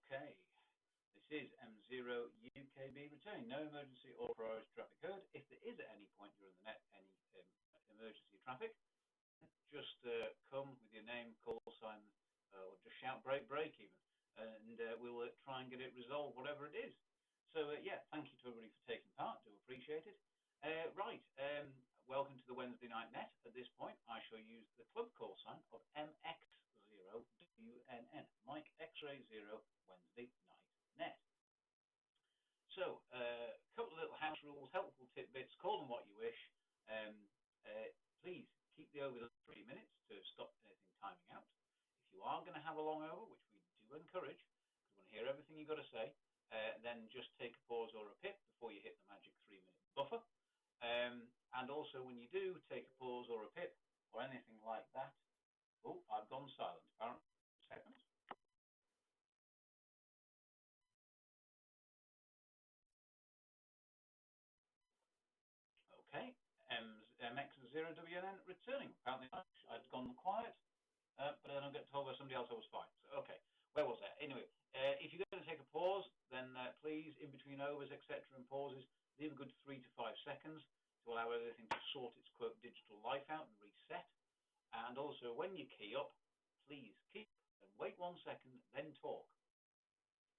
Okay, this is M0 UKB returning. No emergency or priority traffic heard. If there is at any point during the net any emergency traffic, just come with your name, call sign, or just shout break, break even, and we'll try and get it resolved, whatever it is. So yeah, thank you to everybody for taking part. Do appreciate it. Right, welcome to the Wednesday Night Net. At this point, I shall use the club call sign of MX0WNN, Mike X-Ray 0 Wednesday Night Net. So, a couple of little house rules, helpful tidbits, call them what you wish. Please keep the over 3 minutes to stop anything timing out. If you are going to have a long over, which we do encourage, because we want to hear everything you've got to say, then just take a pause or a pip before you hit the magic 3-minute buffer. And also, when you do take a pause or a pip or anything like that, oh, I've gone silent. Apparently, seconds. Okay, MX0WNN returning. Apparently, I'd gone quiet, but then I got told by somebody else I was fine. So, okay, where was that? Anyway, if you're going to take a pause, then please, in between overs, etc., and pauses, leave a good 3 to 5 seconds to allow everything to sort its quote digital life out and reset. And also, when you key up, please keep and wait 1 second, then talk.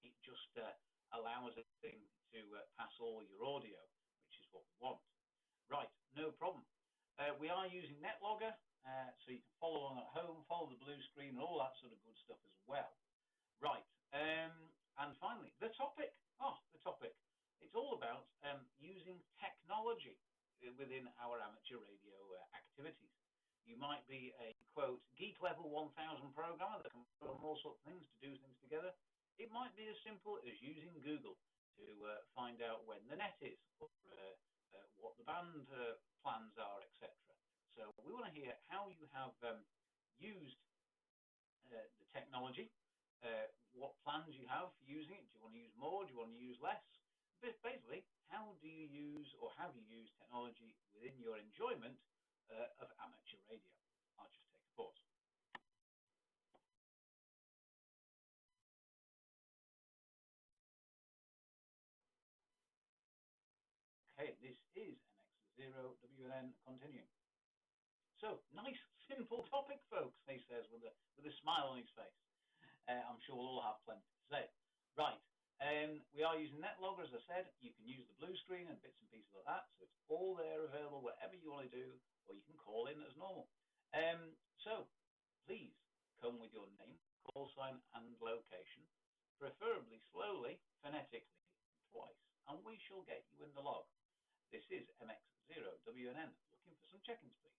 It just allows everything to pass all your audio, which is what we want. Right, no problem. We are using NetLogger, so you can follow along at home, follow the blue screen, and all that sort of good stuff as well. Right, and finally, the topic. The topic. It's all about using technology within our amateur radio activities. You might be a, quote, geek level 1000 programmer that can program all sorts of things to do things together. It might be as simple as using Google to find out when the net is, or what the band plans are, etc. So we want to hear how you have used the technology, what plans you have for using it. Do you want to use more? Do you want to use less? Basically, how do you use or have you used technology within your enjoyment of amateur radio? I'll just take a pause. Okay, this is MX0WNN continuing. So, nice, simple topic, folks, he says with a smile on his face. I'm sure we'll all have plenty to say. Right, we are using NetLogger, as I said. You can use the blue screen and bits and pieces like that, so it's all there available whatever you want to do, or you can call in as normal. So, please come with your name, call sign, and location, preferably slowly, phonetically, twice, and we shall get you in the log. This is MX0WNN, looking for some check-ins, please.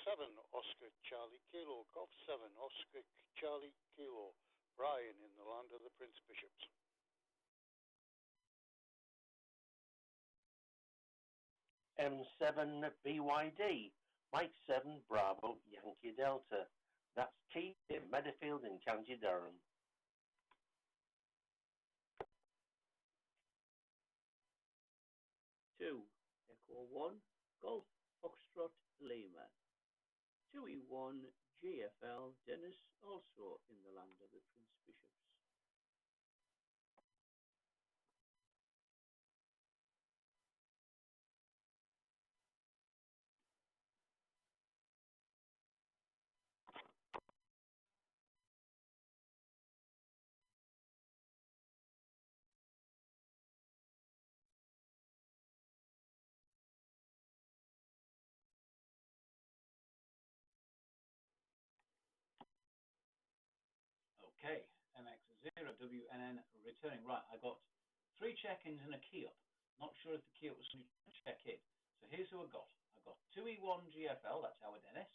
Golf 7 Oscar Charlie Kilo, Golf 7 Oscar Charlie Kilo, Brian in the land of the Prince Bishops. M7 BYD, Mike 7 Bravo Yankee Delta. That's Keith in Meadowfield in County Durham. Two Echo 1 Golf Foxtrot Lima. 2E1 GFL Dennis, also in the land of the Prince Bishops. Okay, MX0WNN returning. Right, I got 3 check-ins and a key up. Not sure if the key up was somebody to check in. So here's who I got. I got 2E1 GFL, that's our Dennis.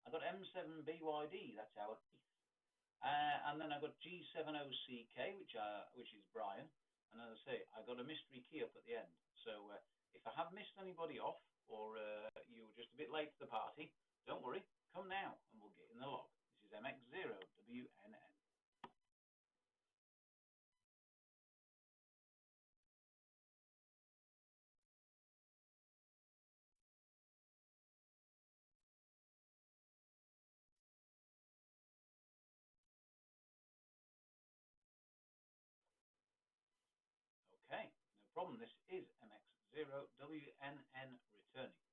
I got M7 BYD, that's our Keith. And then I got G70CK, which is Brian. And as I say, I got a mystery key up at the end. So if I have missed anybody off, or you were just a bit late to the party, don't worry, come now and we'll get in the log. This is MX0WNN. problem. This is MX0WNN returning.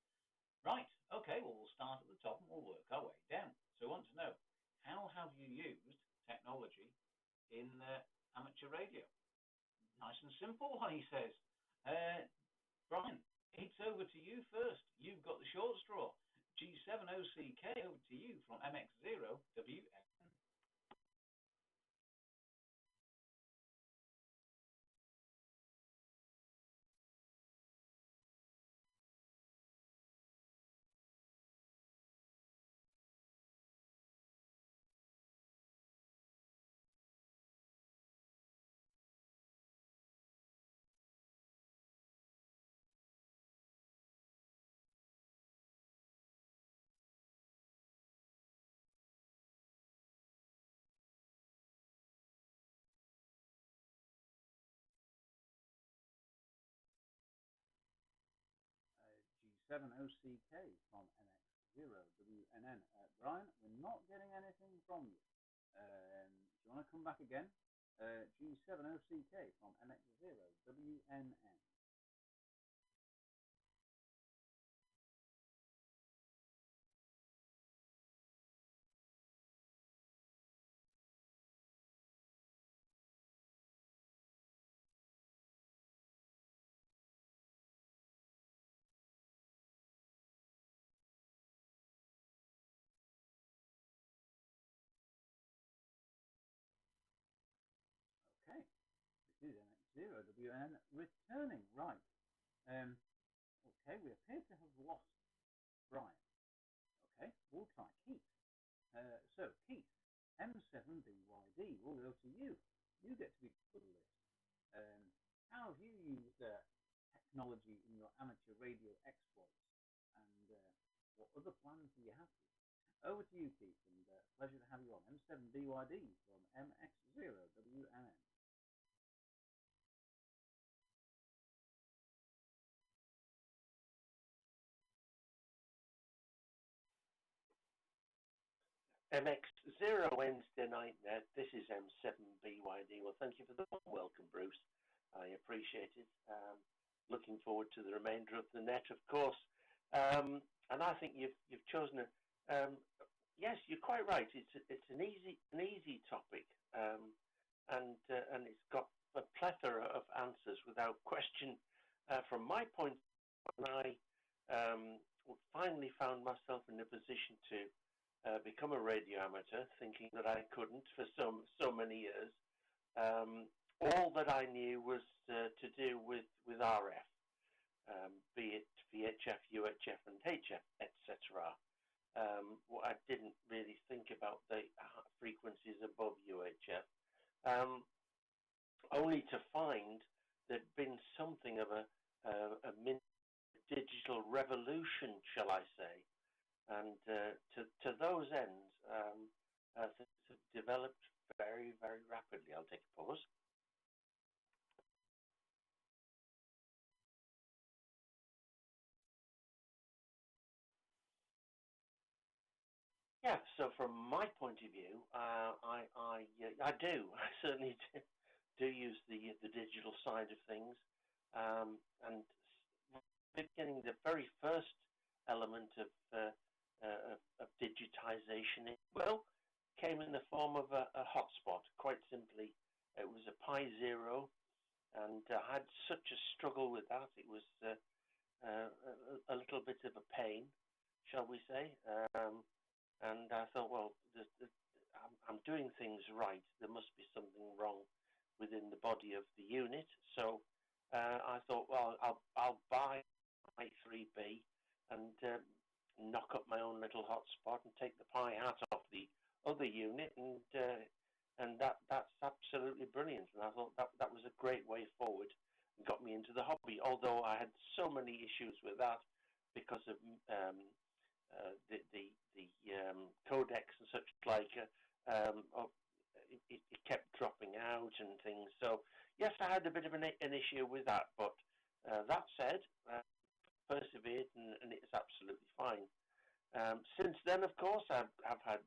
Right, okay, well, we'll start at the top and we'll work our way down. So I want to know, how have you used technology in amateur radio? Nice and simple, he says. Brian, it's over to you first. You've got the short straw. G7OCK, over to you from MX0WN. G7OCK from MX0WNN. Brian, we're not getting anything from you. Do you want to come back again? G7OCK from MX0WNN. Okay, this is MX0WN returning, right. Okay, we appear to have lost Brian. Okay, we'll try Keith. So, Keith, M7BYD, we'll go to you. You get to be good at this. How have you used technology in your amateur radio exploits? And what other plans do you have? Over to you, Keith, and pleasure to have you on. M7BYD from MX0WNN. MX0 Wednesday night net. This is M7BYD. Well, thank you for the welcome, Bruce. I appreciate it. Looking forward to the remainder of the net, of course. And I think you've chosen a. Yes, you're quite right. It's an easy topic, and it's got a plethora of answers without question. From my point, when I finally found myself in a position to become a radio amateur, thinking that I couldn't for so many years. All that I knew was to do with RF, be it VHF, UHF, and HF, etc. What I didn't really think about the frequencies above UHF, only to find there'd been something of a mini digital revolution, shall I say. And to those ends, things have developed very, very rapidly. I'll take a pause. Yeah, so from my point of view, I certainly do use the digital side of things, and beginning the very first element of digitization, came in the form of a hotspot. Quite simply, it was a Pi Zero, and I had such a struggle with that. It was a little bit of a pain, shall we say. And I thought, well, I'm doing things right. There must be something wrong within the body of the unit. So I thought, well, I'll buy i3B and knock up my own little hotspot and take the Pi out of the other unit, and that's absolutely brilliant. And I thought that was a great way forward and got me into the hobby. Although I had so many issues with that because of the codecs and such like, it kept dropping out and things. So yes, I had a bit of an issue with that, but that said, persevered and it's absolutely fine. Since then, of course, I've had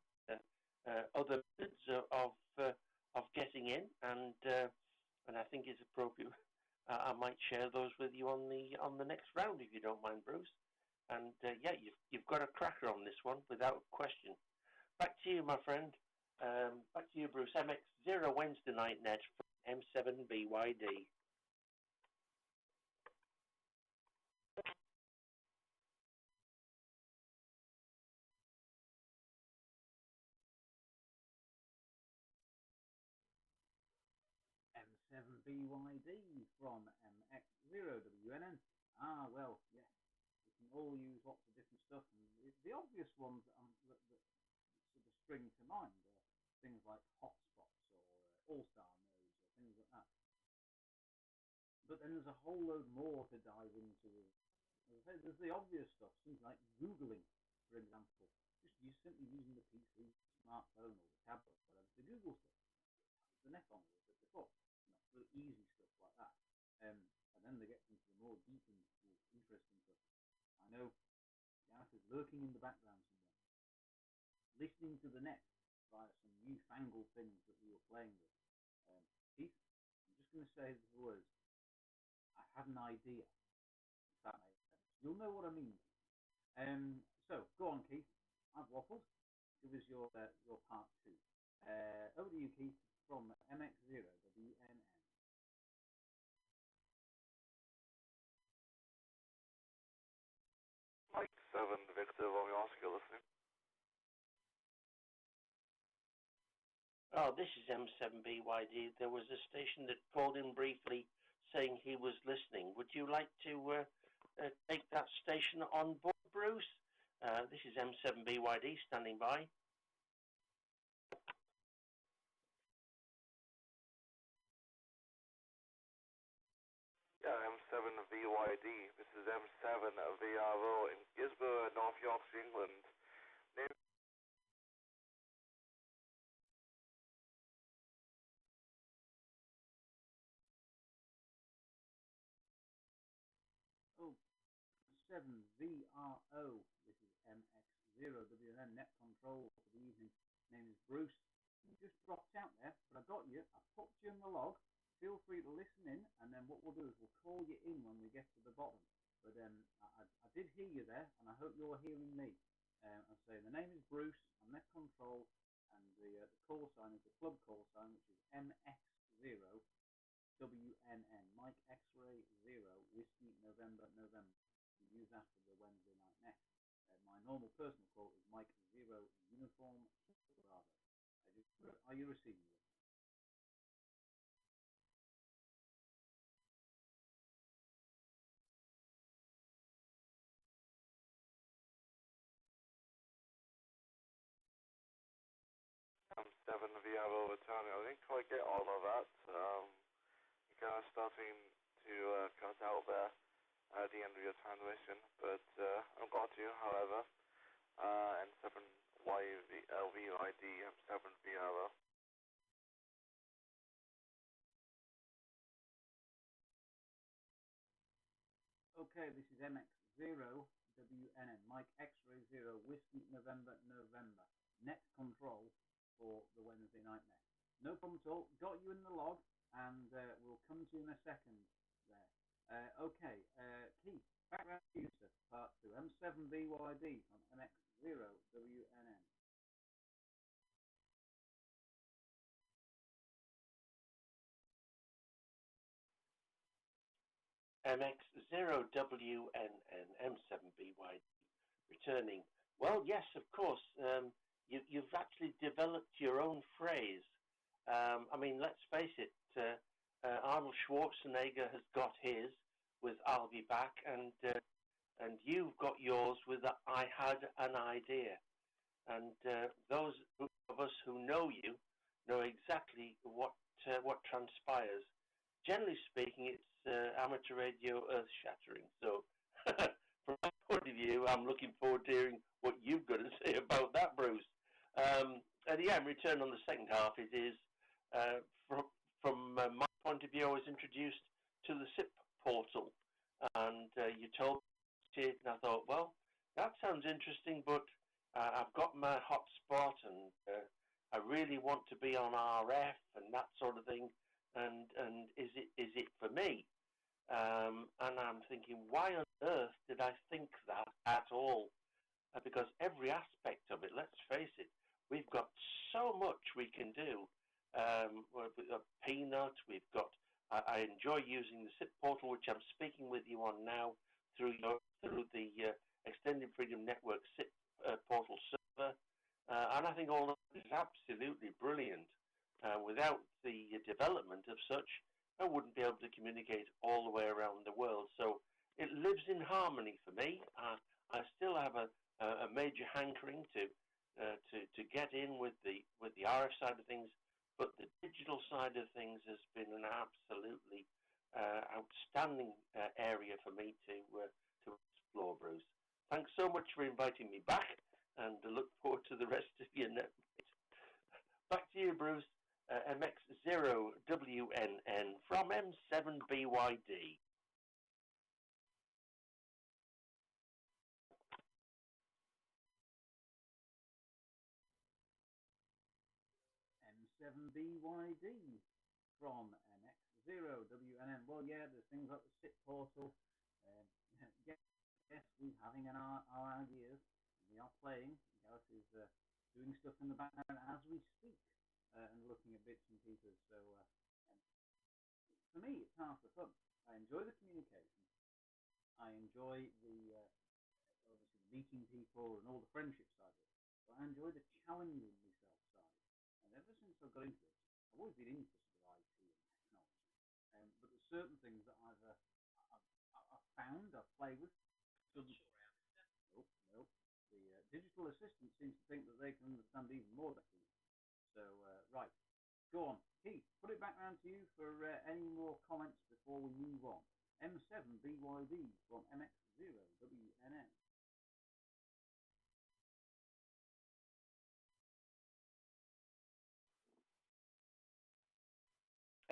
other methods of getting in, and I think it's appropriate I might share those with you on the next round if you don't mind, Bruce. And yeah, you've got a cracker on this one without question. Back to you, my friend. Back to you, Bruce. MX0 Wednesday night net from M7BYD. M7BYD from MX0WNN. Ah, well, yeah, we can all use lots of different stuff. And the obvious ones that sort of spring to mind are things like hotspots or all-star modes or things like that. But then there's a whole load more to dive into. As I say, there's the obvious stuff, things like Googling, for example. Just simply using the PC, smartphone, or the tablet, whatever, to Google stuff. The net on with it before. The easy stuff like that. And then they get into the more deep and interesting stuff. I know Gareth is lurking in the background somewhere, listening to the net via some newfangled things that we were playing with. Keith, I'm just going to say the words. I had an idea, if that makes sense. You'll know what I mean. So, go on, Keith. I've waffled. Give us your part two. Over to you, Keith, from MX0WNN. Mike 7, Victor, Romeo Oscar, listening. Oh, this is M7BYD. There was a station that called in briefly saying he was listening. Would you like to take that station on board, Bruce? This is M7BYD standing by. Yeah, M7VYD. This is M7VRO in Gisborne, North Yorkshire, England. Oh, 7VRO. This is MX0WN net control for the evening. Name is Bruce. You just dropped out there, but I got you. I put you in the log. Feel free to listen in, and then what we'll do is we'll call you in when we get to the bottom. But I did hear you there, and I hope you're hearing me. I'm saying the name is Bruce. I'm net control, and the call sign is the club call sign, which is MX0WNN, Mike X-ray 0 Whiskey November November. You use that for the Wednesday night net. My normal personal call is Mike 0 Uniform Bravo. Are you receiving it? M7VRO returning. I didn't quite get all of that. You're kind of starting to cut out there at the end of your transmission, but I've got you, however. N7YLVID, M7VRO. Okay, this is MX0WNN, Mike X-ray 0 Whiskey November November. Net control for the Wednesday night net. No problem at all. Got you in the log, and we'll come to you in a second there. Okay, Keith, background user, part 2, M7BYD on MX0WNN. MX0WNN, M7BYD, returning. Well, yes, of course. You've actually developed your own phrase. I mean, let's face it. Arnold Schwarzenegger has got his with "I'll be back," and you've got yours with "I had an idea." And those of us who know you know exactly what transpires. Generally speaking, it's amateur radio earth-shattering. So, from my point of view, I'm looking forward to hearing what you've got to say about that, Bruce. And yeah, in return on the second half, it is from my point of view, I was introduced to the SIP portal, and you told me, and I thought, well, that sounds interesting, but I've got my hotspot, and I really want to be on RF and that sort of thing. And is it for me? And I'm thinking, why on earth did I think that at all? Because every aspect of it, let's face it, we've got so much we can do. We've got Peanut, we've got, I enjoy using the SIP portal, which I'm speaking with you on now through the Extended Freedom Network SIP portal server. And I think all that is absolutely brilliant. Without the development of such, I wouldn't be able to communicate all the way around the world. So it lives in harmony for me. I still have a major hankering to get in with the RF side of things, but the digital side of things has been an absolutely outstanding area for me to explore, Bruce. Thanks so much for inviting me back, and I look forward to the rest of your night. Back to you, Bruce. MX0WNN from M7BYD. M7BYD from MX0WNN. Well, yeah, there's things like the SIP portal. Yes, we're having our ideas. We are playing. Gareth is doing stuff in the background as we speak. And looking at bits and pieces. So for me, it's half the fun. I enjoy the communication. I enjoy the obviously meeting people and all the friendship side of it. But I enjoy the challenging myself side. And ever since I got into it, I've always been interested in IT and technology. But there's certain things that I've found, I've played with. Nope. The digital assistant seems to think that they can understand even more than me. So, right, go on. Keith, put it back round to you for any more comments before we move on. M7BYD from MX0WNN.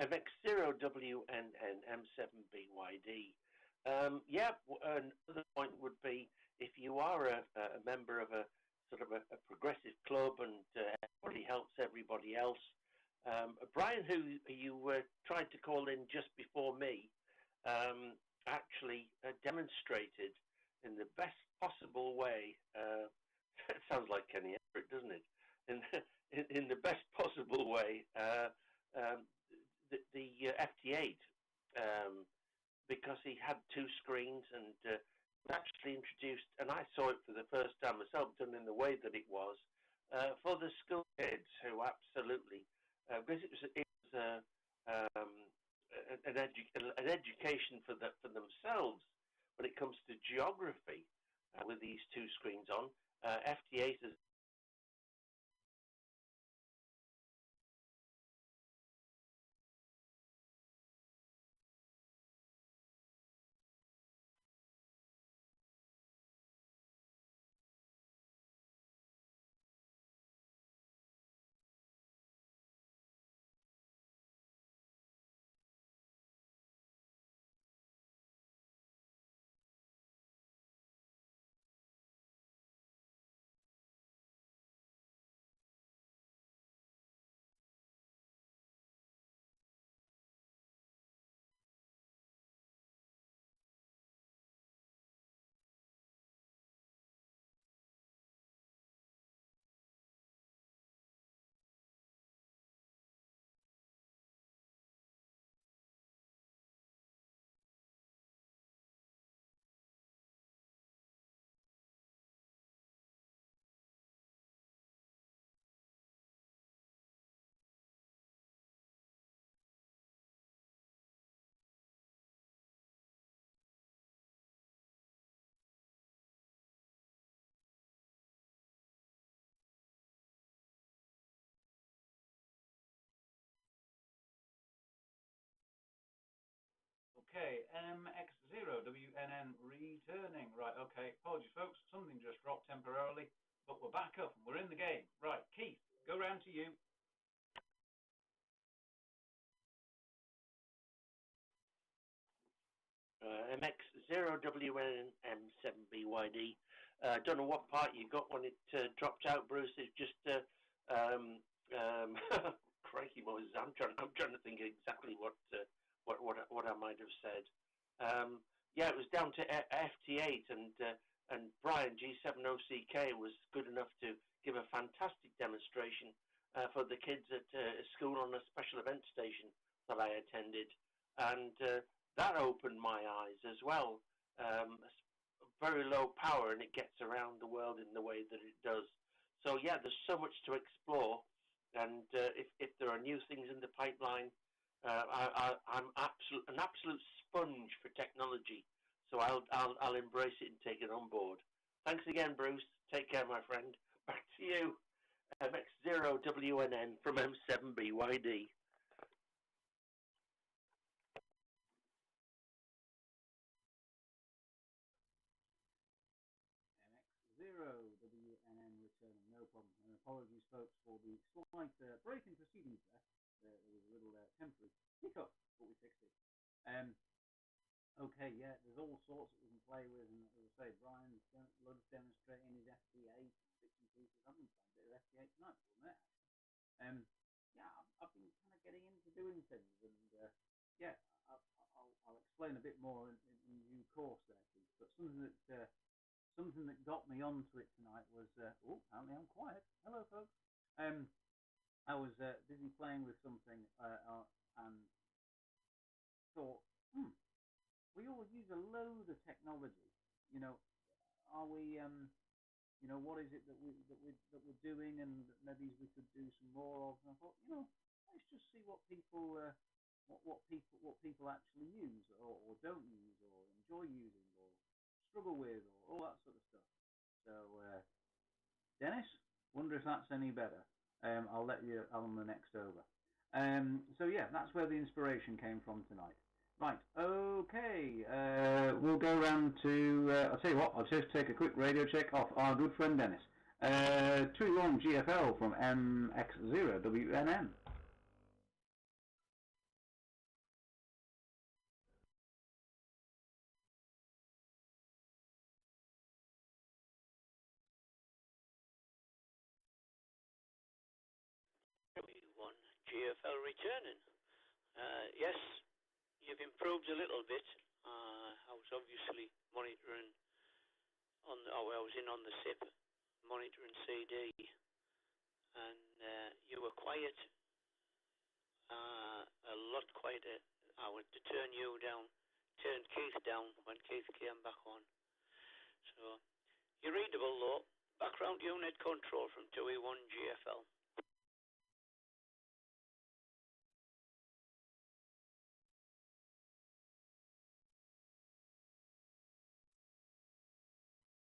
MX0WNN M7BYD. Another point would be, if you are a member of a sort of a progressive club and everybody helps everybody else. Brian, who you tried to call in just before me, actually demonstrated in the best possible way. It sounds like Kenny Everett, doesn't it? In the best possible way, the FT8, because he had two screens and actually introduced, and I saw it for the first time myself, done in the way that it was, for the school kids who absolutely, because it was an education for themselves when it comes to geography with these two screens on. FT8 is Okay, MX0WNN returning. Right, okay, apologies folks, something just dropped temporarily, but we're back up and we're in the game. Right, Keith, go round to you. MX0WN M7BYD. Don't know what part you got when it dropped out, Bruce. It's just crikey, I'm trying to think exactly what I might have said. Yeah, it was down to FT8, and Brian G70CK was good enough to give a fantastic demonstration for the kids at school on a special event station that I attended, and that opened my eyes as well. Very low power, and it gets around the world in the way that it does. So yeah, there's so much to explore, and if there are new things in the pipeline, I'm an absolute sponge for technology. So I'll embrace it and take it on board. Thanks again, Bruce. Take care, my friend. Back to you. MX0WNN from M7BYD. MX0WNN returning, no problem. And apologies, folks, for the slight break in proceedings there. There was a little temporary hiccup, but we fixed it. Okay, yeah, there's all sorts that we can play with, and as I say, Brian's loves demonstrating his FT8 bits and pieces. I've been playing a bit of FT8 tonight, wasn't it? Yeah, I've been kind of getting into doing things, and yeah, I'll explain a bit more in due course there, Keith. But something that got me onto it tonight was apparently I'm quiet. Hello, folks. I was busy playing with something and thought, we all use a load of technology. You know, are we? You know, what is it that we're doing, and maybe we could do some more of? And I thought, you know, let's just see what people actually use, or don't use, or enjoy using, or struggle with, or all that sort of stuff. So, Dennis, wonder if that's any better. I'll let you on the next over. So yeah, that's where the inspiration came from tonight. Right, okay, we'll go round to, I'll tell you what, I'll just take a quick radio check off our good friend Dennis. 2-1 GFL from MX0WNN. GFL returning. Yes, you've improved a little bit. I was obviously monitoring I was in on the SIP, monitoring CD, and you were quiet, a lot quieter. I went to turn you down, turned Keith down when Keith came back on. So, you're readable though. Background unit control from 2E1 GFL.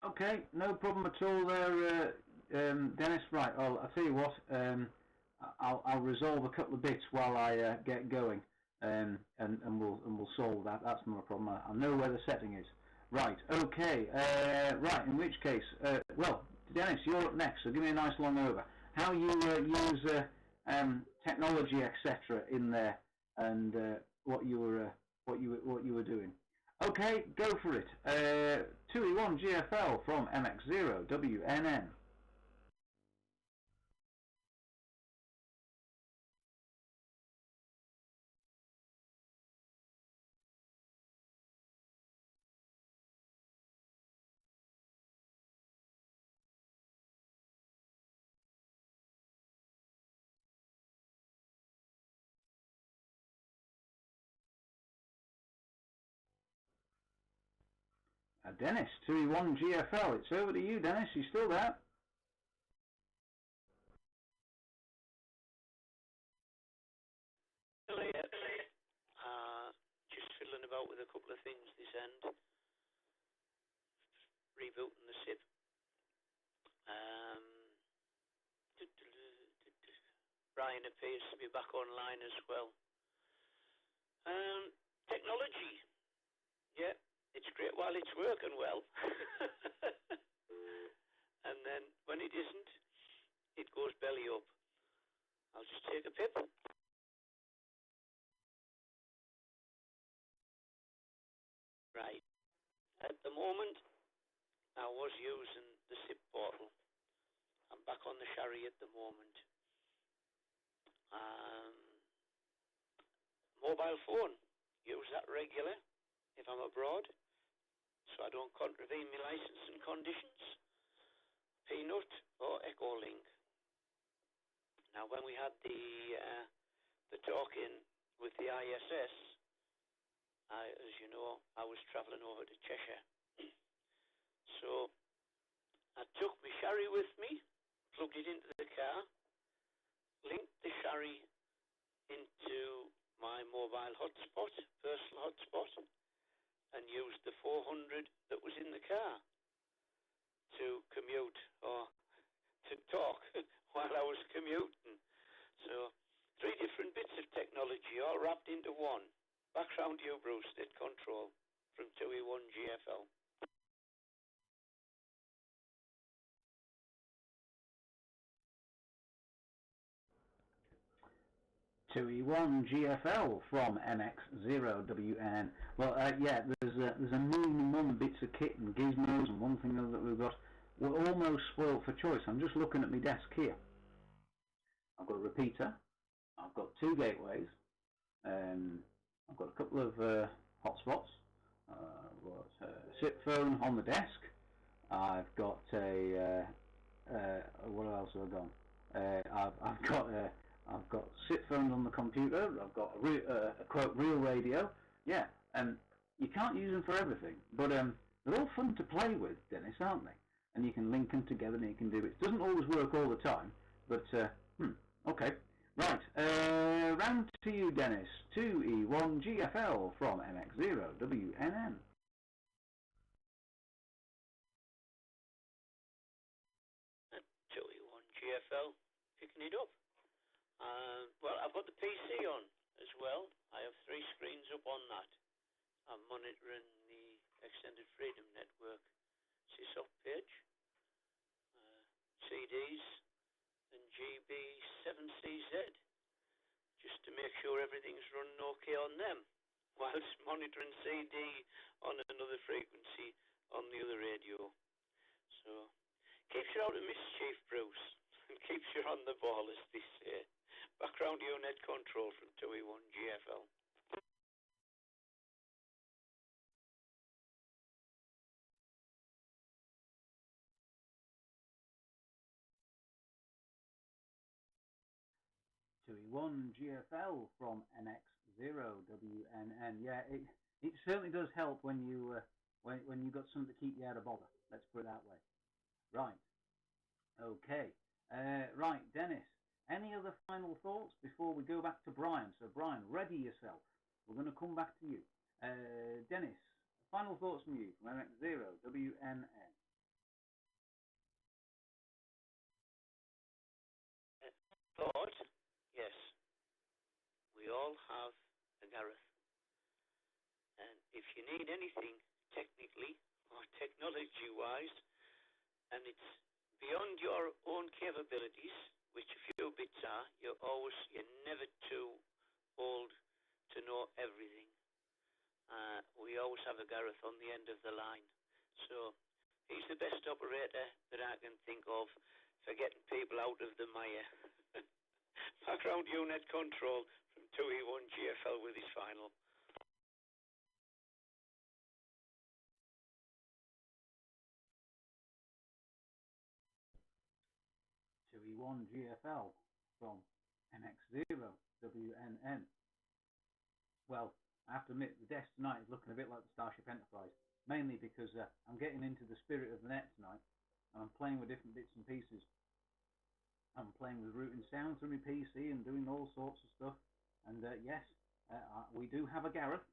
Okay, no problem at all there, Dennis. Right, I'll tell you what. I'll resolve a couple of bits while I get going, and we'll solve that. That's not a problem. I know where the setting is. Right. Okay. Right. In which case, well, Dennis, you're up next. So give me a nice long over. How you use technology, etc. in there, and what you were doing. Okay, go for it. 2E1 GFL from MX0WNN. Dennis, 2E1 GFL. It's over to you, Dennis. You still there? Just fiddling about with a couple of things this end. Rebooting the SIP. Brian appears to be back online as well. Technology. Yeah, it's great while it's working well. And then when it isn't, it goes belly up. I'll just take a pip. Right. At the moment, I was using the SIP portal. I'm back on the Sharry at the moment. Mobile phone, use that regular. if I'm abroad, so I don't contravene my license and conditions, Peanut or Echolink. Now, when we had the talk in with the ISS, as you know, I was travelling over to Cheshire. So I took my Sharry with me, plugged it into the car, linked the Sharry into my mobile hotspot, personal hotspot, and used the 400 that was in the car to commute or to talk while I was commuting. So 3 different bits of technology all wrapped into one. Background to you, Bruce, State Control from 2E1 GFL. 2E1 GFL from MX0WN. Well, yeah, there's a million and one bits of kit and gizmos and one thing that we've got. We're almost spoiled for choice. I'm just looking at my desk here. I've got a repeater. I've got 2 gateways. I've got a couple of hotspots. I've got a SIP phone on the desk. I've got a what else have I got? I've got SIP phones on the computer. I've got a quote real radio. Yeah, you can't use them for everything, but they're all fun to play with, Dennis, aren't they? And you can link them together, and you can do it. It doesn't always work all the time, but okay. Right, round to you, Dennis. 2E1 GFL from MX0WNN. And 2E1 GFL, picking it up. Well, I've got the PC on as well. I have 3 screens up on that. I'm monitoring the Extended Freedom Network SysOp page, CDs, and GB7CZ, just to make sure everything's running okay on them, whilst monitoring CD on another frequency on the other radio. So, keeps you out of mischief, Bruce, and keeps you on the ball, as they say. Background unit control from 2E1 GFL. One GFL from MX0WNN. Yeah, it certainly does help when you got something to keep you out of bother. Let's put it that way. Right. Okay. Right, Dennis. Any other final thoughts before we go back to Brian? So, Brian, ready yourself. We're going to come back to you. Dennis, final thoughts from you from MX0WNN. Thought? Yes. We all have a Gareth. And if you need anything technically or technology-wise, and it's beyond your own capabilities, which a few bits are, you're never too old to know everything. We always have a Gareth on the end of the line. So he's the best operator that I can think of for getting people out of the mire. Background unit control from 2E1 GFL with his final. 2E1 GFL from MX0WNN. Well, I have to admit, the desk tonight is looking a bit like the Starship Enterprise, mainly because I'm getting into the spirit of the net tonight, and I'm playing with different bits and pieces. I'm playing with routing sound through my PC and doing all sorts of stuff. And yes, we do have a Gareth.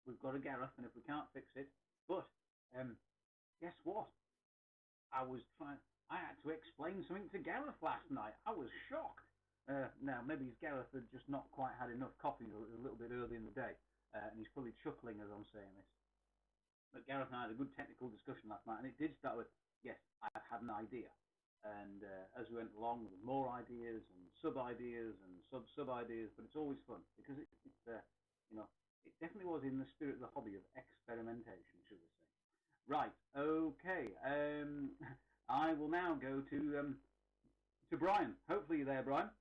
We've got a Gareth, and if we can't fix it, but guess what? I had to explain something to Gareth last night. I was shocked. Now, maybe Gareth had just not quite had enough coffee a little bit early in the day, and he's probably chuckling as I'm saying this. But Gareth and I had a good technical discussion last night, and it did start with, yes, I had an idea. And as we went along, with more ideas and sub-ideas and sub-ideas, but it's always fun, because it definitely was in the spirit of the hobby of experimentation, should we say. Right, okay. I will now go to Brian. Hopefully you're there, Brian.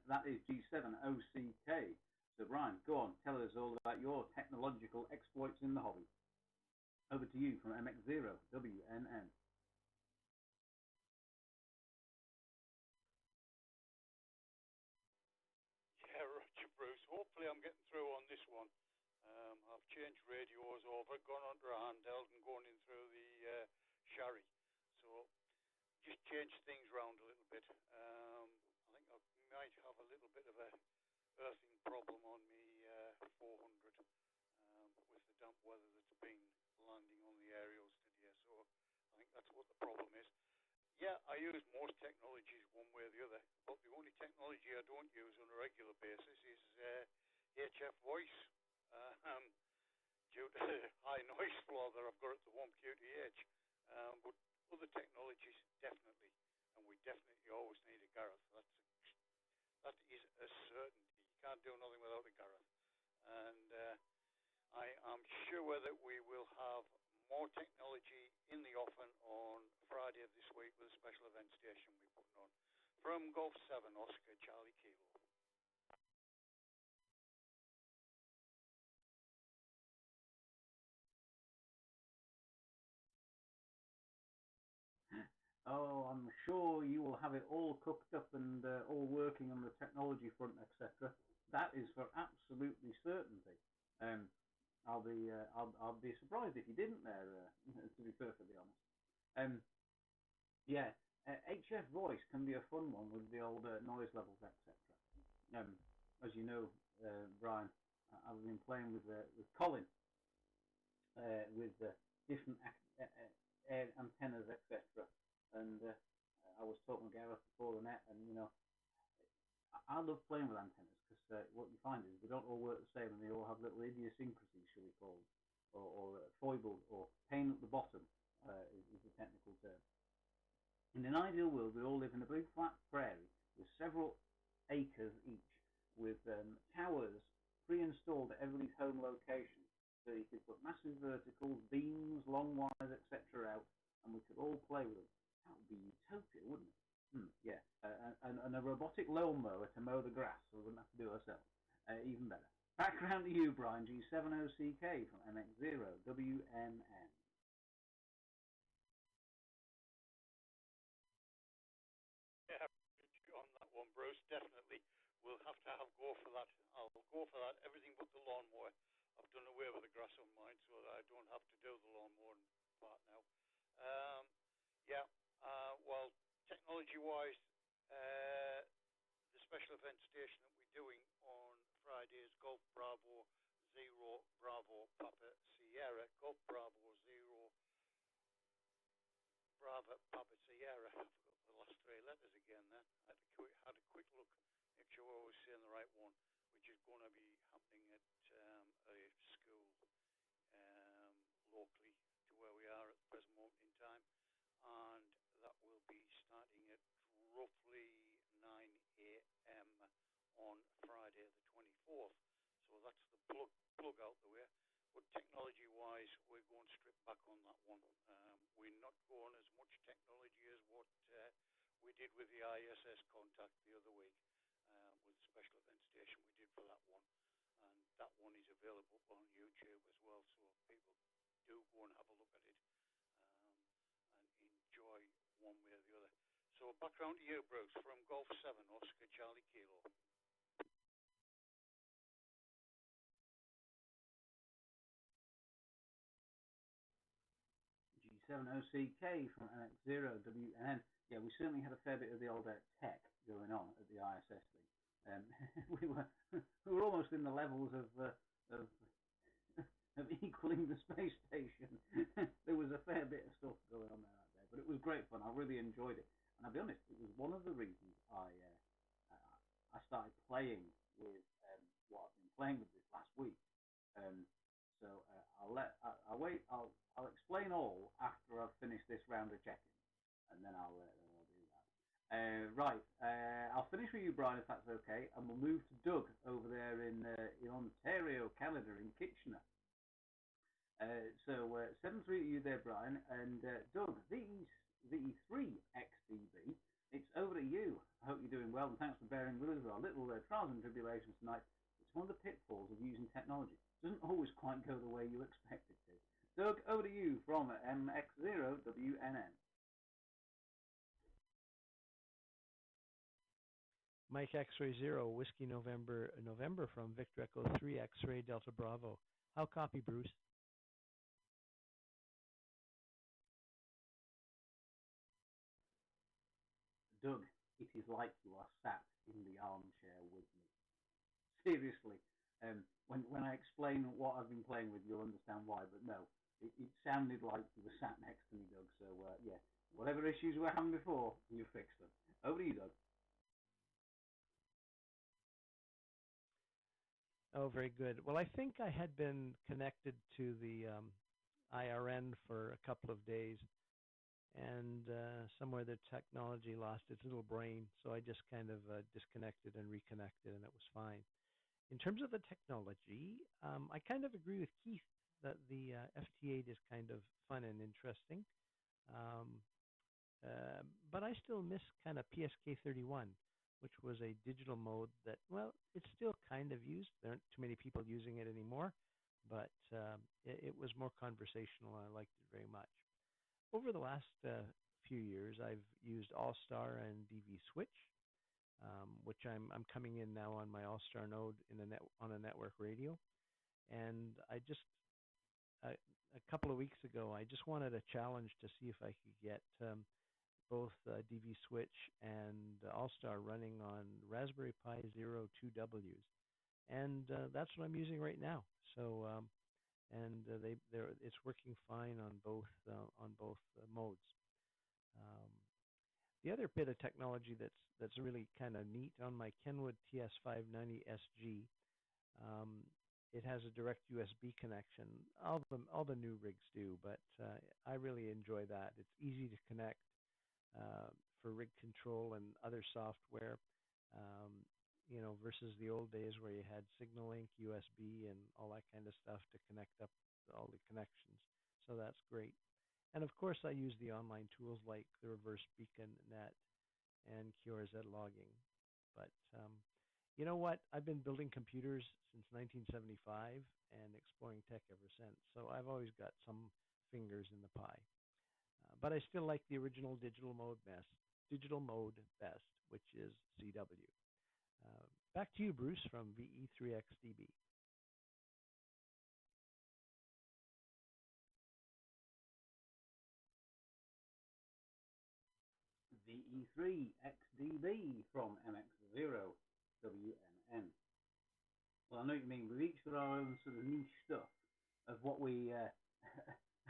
That is G7OCK So, Brian, go on, tell us all about your technological exploits in the hobby. Over to you from MX0WNN. Yeah, Roger Bruce. Hopefully I'm getting through on this one. I've changed radios over, gone onto a handheld and going in through the Sharry. So just changed things around a little bit. I think I might have a little bit of a earthing problem on me 400 with the damp weather that's been landing on the aerials today. So I think that's what the problem is. Yeah, I use most technologies one way or the other, but the only technology I don't use on a regular basis is HF voice, due to the high noise floor that I've got at the home QTH. But other technologies, definitely, and we definitely always need a Gareth. That is a certainty. You can't do nothing without a Gareth. And I am sure that we will have more technology in the offing on Friday of this week with a special event station we're putting on. From Golf 7, Oscar Charlie Kilo. Oh, I'm sure you will have it all cooked up and all working on the technology front, etc. That is for absolutely certainty. I'll be surprised if you didn't there, to be perfectly honest. Yeah, HF voice can be a fun one with the old noise levels, etc. As you know, Brian, I've been playing with Colin with different air antennas, etc. And I was talking to Gareth before the net, and you know, I love playing with antennas because what you find is they don't all work the same, and they all have little idiosyncrasies, shall we call them, or foibles, or pain at the bottom is the technical term. In an ideal world, we all live in a big flat prairie with several acres each, with towers pre-installed at everybody's home location, so you could put massive verticals, beams, long wires, etc. out, and we could all play with them. That would be utopia, wouldn't it? Yeah, and a robotic lawnmower to mow the grass, so we wouldn't have to do it ourselves. Even better. Back around to you, Brian, G70CK from MX0WNN. Yeah, on that one, Bruce, definitely. We'll have to go for that. I'll go for that. Everything but the lawnmower. I've done away with the grass on mine, so that I don't have to do the lawnmower part now. Well, technology-wise, the special event station that we're doing on Friday is Golf Bravo 0 Bravo Papa Sierra. Golf Bravo 0 Bravo Papa Sierra. I forgot the last three letters again there. I had a quick look, make sure I was saying the right one, which is going to be happening at a school locally to where we are at the present moment in time. And that will be starting at roughly 9 a.m. on Friday the 24th. So that's the plug out the way. But technology-wise, we're going straight back on that one. We're not going as much technology as what we did with the ISS contact the other week with the special event station we did for that one. And that one is available on YouTube as well, so people do go and have a look at it. And enjoy one way or the other. So back round to you, Bruce, from Golf 7, Oscar Charlie Kilo. G70CK from MX0WNN. Yeah, we certainly had a fair bit of the old tech going on at the ISS thing. We were almost in the levels of equaling the space station. There was a fair bit of stuff going on there that day, but it was great fun. I really enjoyed it, and I'll be honest, it was one of the reasons I started playing with what I've been playing with this last week. So I'll explain all after I've finished this round of checking, and then I'll do that. Right, I'll finish with you, Brian, if that's okay, and we'll move to Doug over there in Ontario, Canada, in Kitchener. So 7-3 to you there, Brian, and Doug, the 3XDB, it's over to you. I hope you're doing well, and thanks for bearing with us with our little trials and tribulations tonight. But It's one of the pitfalls of using technology. It doesn't always quite go the way you expect it to. Doug, over to you from MX0WNN. Mike X-Ray 0, Whiskey November from Victor Echo 3, X-Ray Delta Bravo. How copy, Bruce? Doug, it is like you are sat in the armchair with me. Seriously, when I explain what I've been playing with, you'll understand why, but no, it sounded like you were sat next to me, Doug, so yeah, whatever issues we were having before, you fixed them. Over to you, Doug. Oh, very good. Well, I think I had been connected to the IRN for a couple of days, and somewhere the technology lost its little brain, so I just kind of disconnected and reconnected, and it was fine. In terms of the technology, I kind of agree with Keith that the FT8 is kind of fun and interesting, but I still miss kind of PSK31, which was a digital mode that, well, it's still kind of used. There aren't too many people using it anymore, but it was more conversational, and I liked it very much. Over the last few years, I've used All-Star and DVSPh, which I'm coming in now on my All-Star node on a network radio. And I just, a couple of weeks ago, I just wanted a challenge to see if I could get both DVSPh and All-Star running on Raspberry Pi Zero 2Ws. And that's what I'm using right now. So, it's working fine on both modes. The other bit of technology that's really kind of neat on my Kenwood TS590SG, it has a direct USB connection. All the new rigs do, but I really enjoy that. It's easy to connect for rig control and other software. Versus the old days where you had SignalLink, USB, and all that kind of stuff to connect up all the connections. So that's great. And of course, I use the online tools like the Reverse Beacon Net and QRZ logging. But you know what? I've been building computers since 1975 and exploring tech ever since. So I've always got some fingers in the pie. But I still like the original digital mode best, which is CW. Back to you, Bruce, from VE3XDB. VE3XDB from MX0WNN. Well, I know what you mean. We've each got our own sort of niche stuff of what we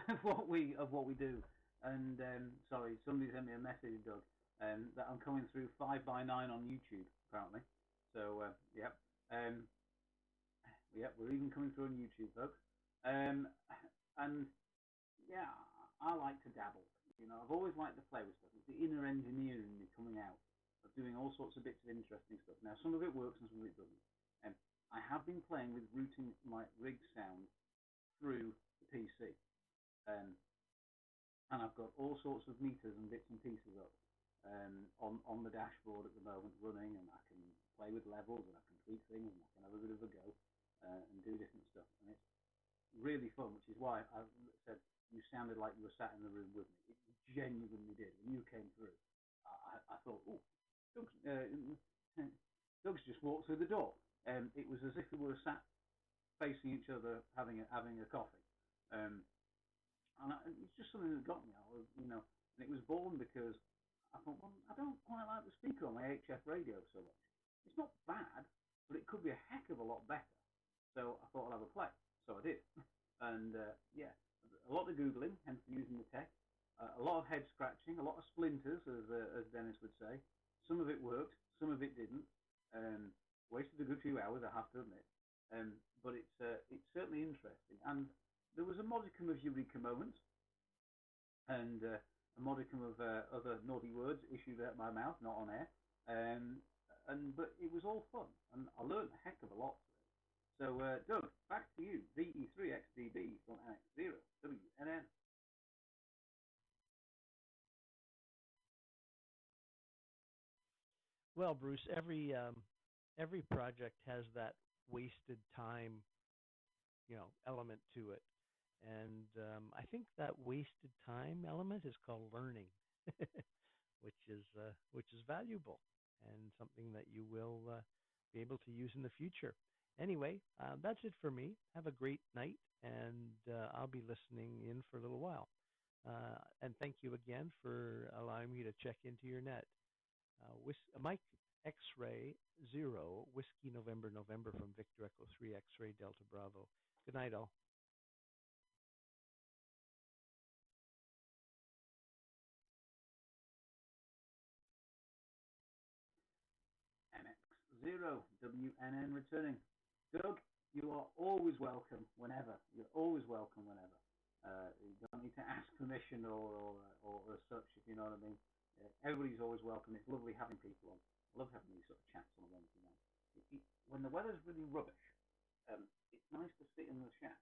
of what we do. And sorry, somebody sent me a message, Doug, that I'm coming through 5x9 on YouTube apparently. So yep, we're even coming through on YouTube, folks. And yeah, I like to dabble. I've always liked to play with stuff. It's the inner engineer in me coming out of doing all sorts of bits of interesting stuff. Now, some of it works and some of it doesn't. And I have been playing with routing my rig sound through the PC. And I've got all sorts of meters and bits and pieces up on the dashboard at the moment running, and I can play with levels and I can tweak things and I can have a bit of a go and do different stuff. And it's really fun, which is why I said you sounded like you were sat in the room with me. It genuinely did. When you came through, I thought, oh, Doug's just walked through the door. It was as if we were sat facing each other having a coffee. And it's just something that got me. And it was born because I thought, well, I don't quite like the speaker on my HF radio so much. It's not bad, but it could be a heck of a lot better. So I thought I'd have a play. So I did. And yeah, a lot of Googling, hence using the tech. A lot of head scratching, a lot of splinters, as Dennis would say. Some of it worked, some of it didn't. Wasted a good few hours, I have to admit. But it's certainly interesting. And there was a modicum of eureka moments, and a modicum of other naughty words issued out my mouth, not on air. But it was all fun, and I learned a heck of a lot. So, Doug, back to you, VE3XDB from MX0WNN. Well, Bruce, every project has that wasted time, element to it. And I think that wasted time element is called learning, which is valuable and something that you will be able to use in the future. Anyway, that's it for me. Have a great night, and I'll be listening in for a little while. And thank you again for allowing me to check into your net. Mike X-Ray 0, Whiskey November November from Victor Echo 3 X-Ray Delta Bravo. Good night, all. MX0WNN returning. Doug, you are always welcome whenever. You're always welcome whenever. You don't need to ask permission or as such, if you know what I mean. Everybody's always welcome. It's lovely having people on. I love having these sort of chats on a Wednesday night. When the weather's really rubbish, it's nice to sit in the shack.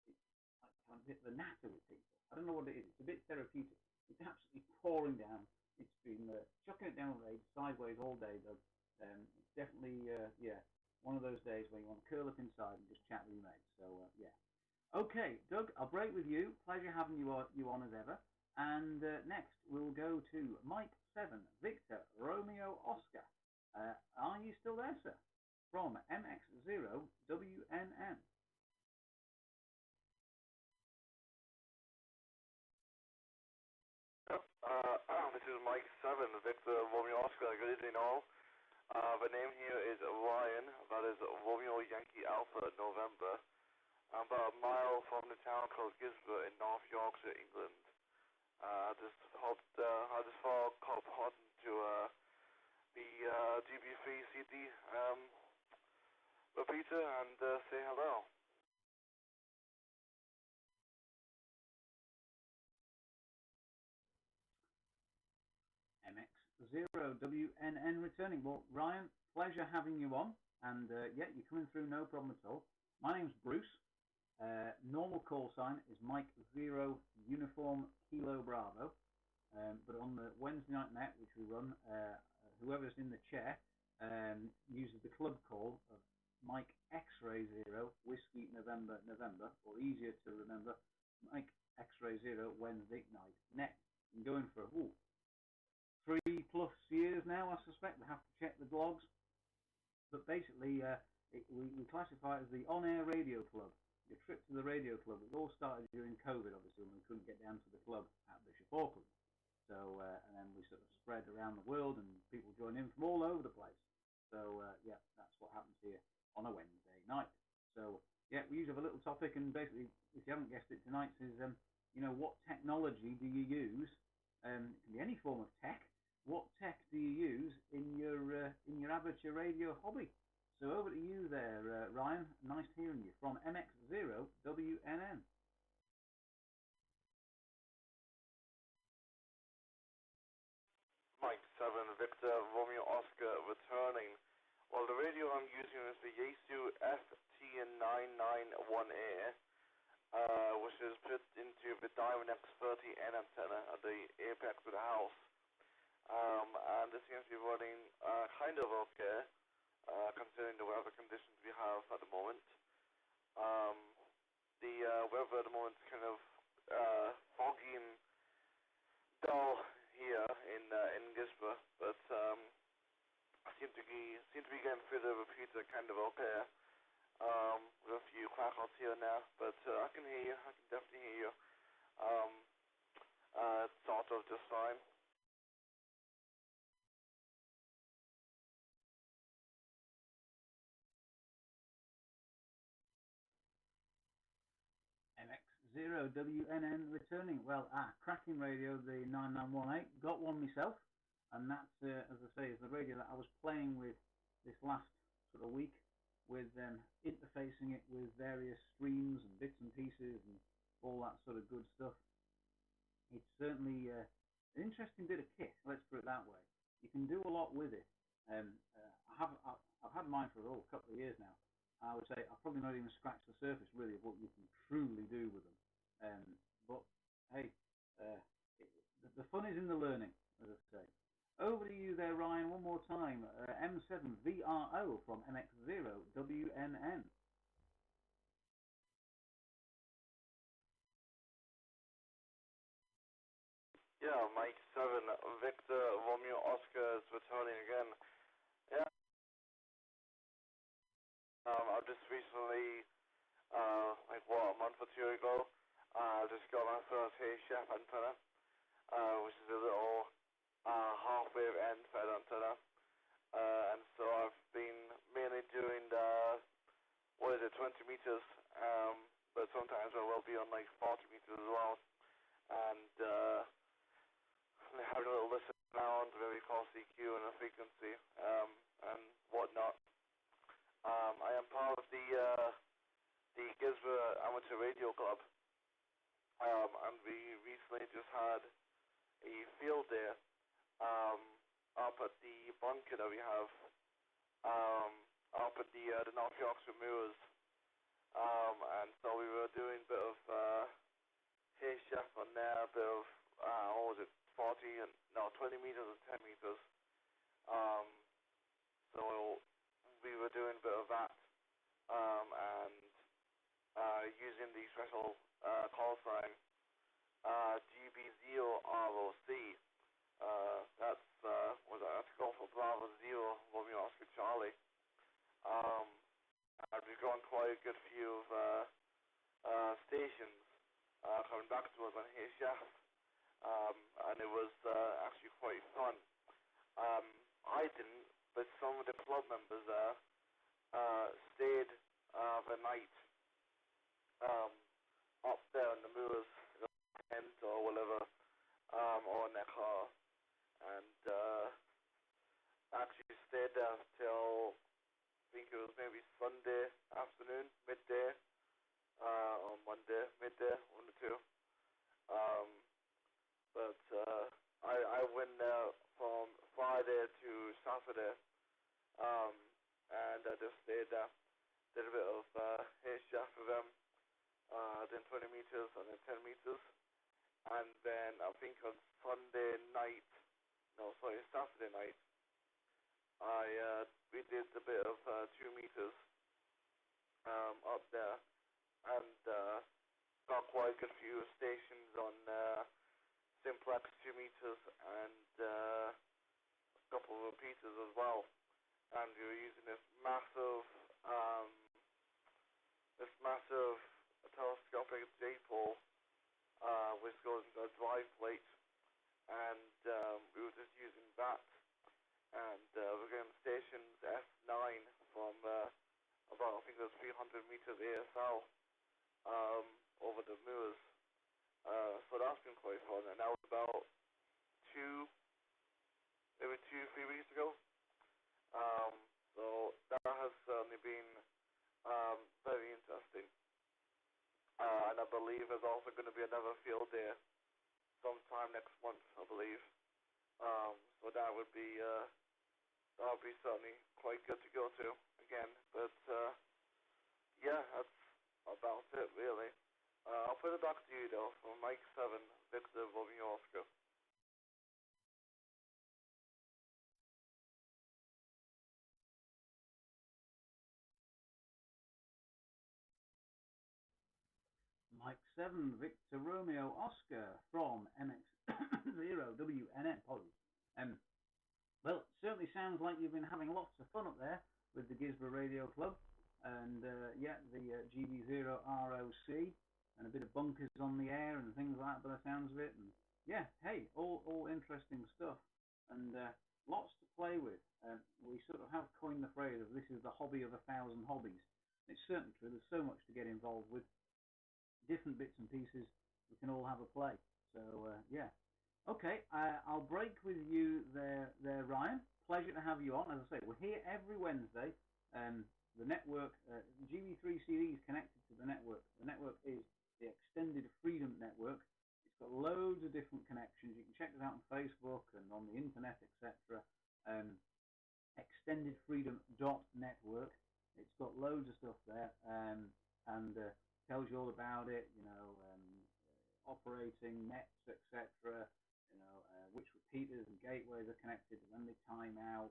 It's like kind of a bit of a natter with people. I don't know what it is. It's a bit therapeutic. It's absolutely pouring down. It's been chucking it down raid sideways all day, Doug. It's definitely, one of those days where you want to curl up inside and just chat with your mates. So, yeah. Okay, Doug, I'll break with you. Pleasure having you on as ever. And next, we'll go to Mike 7, Victor, Romeo, Oscar. Are you still there, sir? From MX0WNN. This is Mike 7, Victor, Romeo, Oscar. Good evening, all. The name here is Ryan. That is Romeo Yankee Alpha November. I'm about a mile from the town called Gisborne in North Yorkshire, England. I just thought called important to the DVSPh repeater and say hello. MX0WNN returning. Well, Ryan, pleasure having you on. And you're coming through, no problem at all. My name's Bruce. Normal call sign is Mike 0 Uniform Kilo Bravo. But on the Wednesday night net, which we run, whoever's in the chair uses the club call of Mike X-Ray 0 Whiskey November November, or easier to remember, Mike X-Ray 0 Wednesday night net. I'm going for 3+ years now, I suspect. We have to check the blogs. But basically, we classify it as the on-air radio club. Your trip to the radio club. It all started during COVID, obviously, when we couldn't get down to the club at Bishop Auckland. So, and then we sort of spread around the world, and people join in from all over the place. So, that's what happens here on a Wednesday night. So, we usually have a little topic, and basically, if you haven't guessed it tonight, is what technology do you use? It can be any form of tech. What tech do you use in your amateur radio hobby? So over to you there, Ryan. Nice hearing you from MX0WNN. Mike 7, Victor, Romeo, Oscar, returning. Well, the radio I'm using is the Yaesu FT991A, which is put into the Diamond X30N antenna at the apex of the house. And this seems to be running kind of okay, considering the weather conditions we have at the moment. The weather at the moment is kind of foggy and dull here in Gisborne, but I seem to be getting through the repeater kind of okay, with a few crackles here and there, but I can hear you. I can definitely hear you. Sort of just fine. MX0WNN returning. Well, cracking radio, the 9918. Got one myself, and that's, as I say, is the radio that I was playing with this last sort of week, with interfacing it with various streams and bits and pieces and all that sort of good stuff. It's certainly an interesting bit of kit, let's put it that way. You can do a lot with it. I've had mine for a couple of years now. I would say I've probably not even scratched the surface, really, of what you can truly do with them. But, hey, the fun is in the learning, as I say. Over to you there, Ryan, one more time. M7VRO from MX0WNN. Yeah, Mike 7, Victor Romeo Oscar is returning again. Yeah, I just recently, a month or two ago, just got my first Hey Chef antenna, which is a little half-wave end-fed antenna. And so I've been mainly doing 20 meters, but sometimes I will be on like 40 meters as well. And having a little listen around, very coarse EQ and a frequency, and whatnot. I am part of the Gisborne Amateur Radio Club, and we recently just had a field day up at the bunker that we have up at the North Yorkshire Moors, and so we were doing a bit of Hey Chef on there, a bit of 20 meters and 10 meters. So we were doing a bit of that, and using the special call sign GB0ROC. That's Golf for Bravo 0 Romeo Oscar Charlie. And we've gone quite a good few of stations coming back to us on Hey Chef, and it was actually quite fun. I didn't, but some of the club members there stayed the night up there in the moors, tent or whatever, or in their car, and actually stayed there till I think it was maybe Sunday afternoon, midday, or Monday, midday, one or two. But I went there from Friday to Saturday, and I just stayed there, did a bit of Hey Chef with them, then 20 meters and then 10 meters, and then I think on Saturday night, we did a bit of 2 meters up there, and got quite a good few stations on Simplex 2 meters and a couple of repeaters as well. And we were using this massive telescopic J-pole, which goes into a drive plate, and we were just using that. And we're getting stations S9 from about, I think it was 300 meters ASL over the moors. So that's been quite fun. And that was about 3 weeks ago. So that has certainly been very interesting. And I believe there's also going to be another field day sometime next month, I believe. So that would be certainly quite good to go to again. But yeah, that's about it really. I'll put it back to you though, from Mike 7, Victor Romeo Oscar. Mike 7, Victor Romeo Oscar from MX0WNN. Well, it certainly sounds like you've been having lots of fun up there with the Gisborne Radio Club, and yeah, the GB0ROC, and a bit of bunkers on the air and things like that by the sounds of it. And yeah, hey, all interesting stuff, and lots to play with. We sort of have coined the phrase of this is the hobby of 1,000 hobbies. It's certainly true. There's so much to get involved with. Different bits and pieces, we can all have a play. So yeah, okay, I'll break with you there, Ryan. Pleasure to have you on. As I say, we're here every Wednesday. The network, GB3CD is connected to the network. The network is the Extended Freedom Network. It's got loads of different connections. You can check it out on Facebook and on the internet, etc. extendedfreedom.network. It's got loads of stuff there, and tells you all about it, operating nets, etc., which repeaters and gateways are connected, when they time out,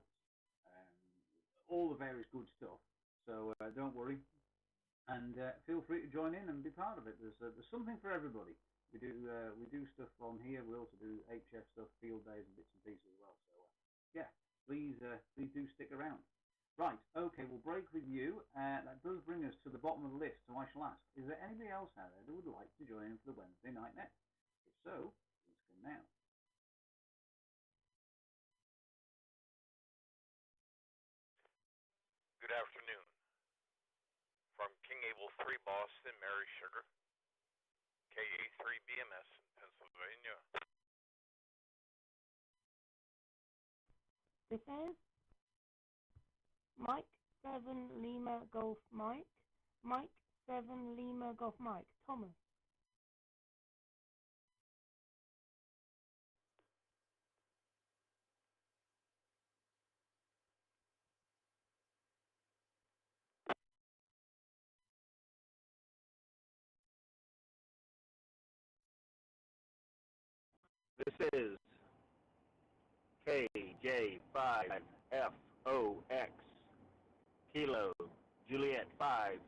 all the various good stuff. So don't worry, And feel free to join in and be part of it. There's something for everybody. We do stuff on here. We also do HF stuff, field days and bits and pieces as well. So yeah, please do stick around. Right, okay, we'll break with you. That does bring us to the bottom of the list. So I shall ask: is there anybody else out there that would like to join in for the Wednesday Night Net? If so, please come now. Good afternoon. From King Abel 3 Boston, Mary Sugar, KA3 BMS in Pennsylvania. This is Mike 7 Lima Golf Mike. Mike 7 Lima Golf Mike. Thomas. This is KJ5FOX, Kilo, Juliet 5,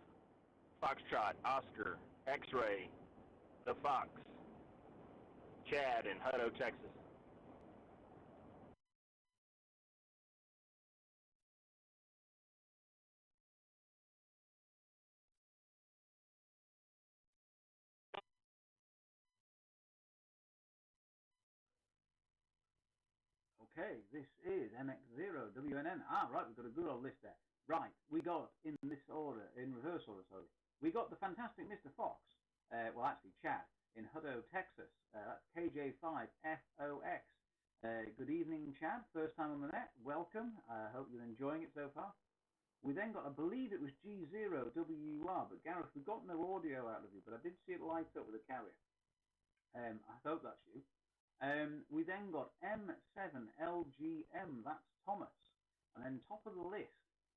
Foxtrot, Oscar, X-Ray, The Fox, Chad in Hutto, Texas. Okay, this is MX0WNN. Right, we've got a good old list there. Right, we got in this order, in reverse order, sorry. We got the fantastic Mr. Fox, well, actually, Chad, in Hutto, Texas. That's KJ5FOX. Good evening, Chad. First time on the net. Welcome. I hope you're enjoying it so far. We then got, I believe it was G0WR, but Gareth, we got no audio out of you, but I did see it light up with a carrier. I hope that's you. We then got M7LGM, that's Thomas. And then top of the list,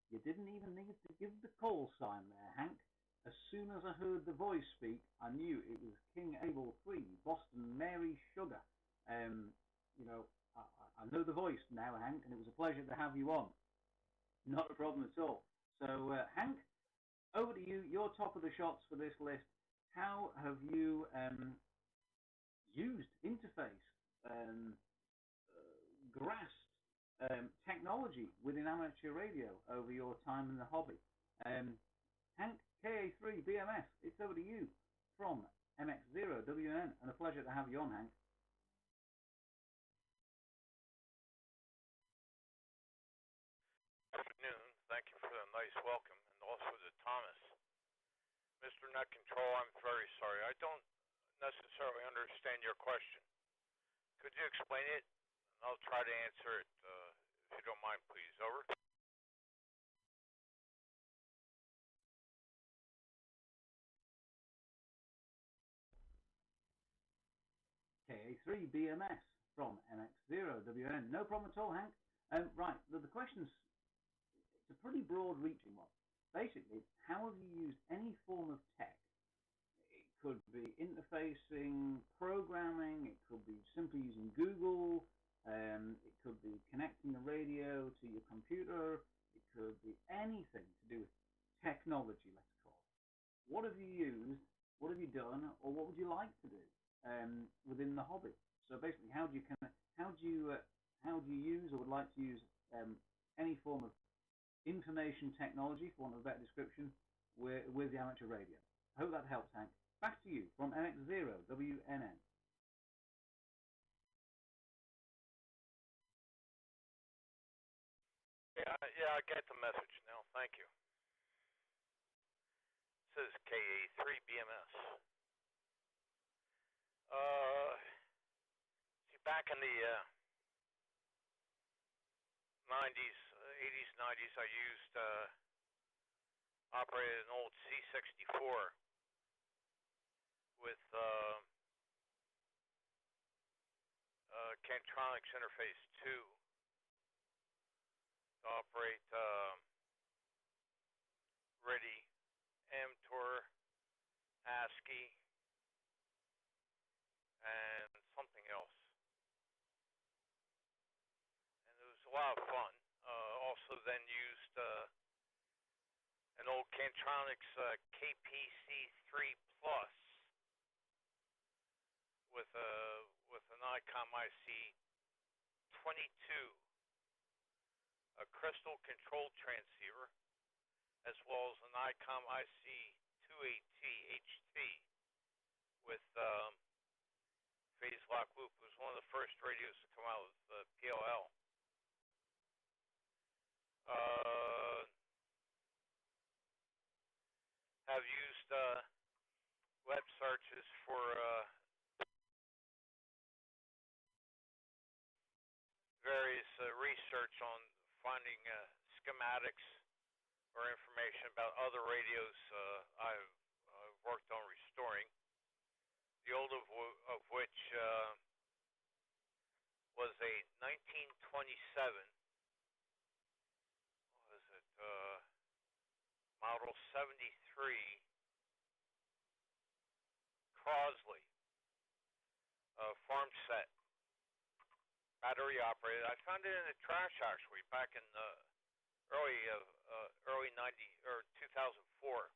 you didn't even need to give the call sign there, Hank. As soon as I heard the voice speak, I knew it was King Abel 3, Boston Mary Sugar. You know, I know the voice now, Hank, and it was a pleasure to have you on. Not a problem at all. So, Hank, over to you. You're top of the shots for this list. How have you used, interface, grasped technology within amateur radio over your time in the hobby? Hank, KA3 BMS, it's over to you from MX0WN, and a pleasure to have you on, Hank. Good afternoon. Thank you for the nice welcome, and also to Thomas. Mr. Net Control, I'm very sorry. I don't necessarily understand your question. Could you explain it? And I'll try to answer it if you don't mind, please. Over. KA3 BMS from MX0WN. No problem at all, Hank. Right, the question's it's a pretty broad-reaching one. Basically, how have you used any form of tech? It could be interfacing, programming, it could be simply using Google, it could be connecting the radio to your computer, it could be anything to do with technology, let's call it. What have you used, what have you done, or what would you like to do within the hobby? So basically, how do you use or would like to use any form of information technology, for want of a better description, with the amateur radio? I hope that helps, Hank. Back to you from MX0WNN. Yeah, I get the message now. Thank you. It says KA3 BMS. See, back in the 90s, 80s, 90s, I used operated an old C64 with Cantronics Interface 2 to operate READY, mTOR, ASCII, and something else. And it was a lot of fun. Also then used an old Cantronics KPC3 Plus with an ICOM IC 22, a crystal control transceiver, as well as an ICOM IC 28T HT with phase lock loop. It was one of the first radios to come out with PLL. Have used web searches for various research on finding schematics or information about other radios I've worked on restoring. The old of which was a 1927, what was it, model 73 Crosley farm set, battery operated. I found it in the trash actually back in early 90 or 2004.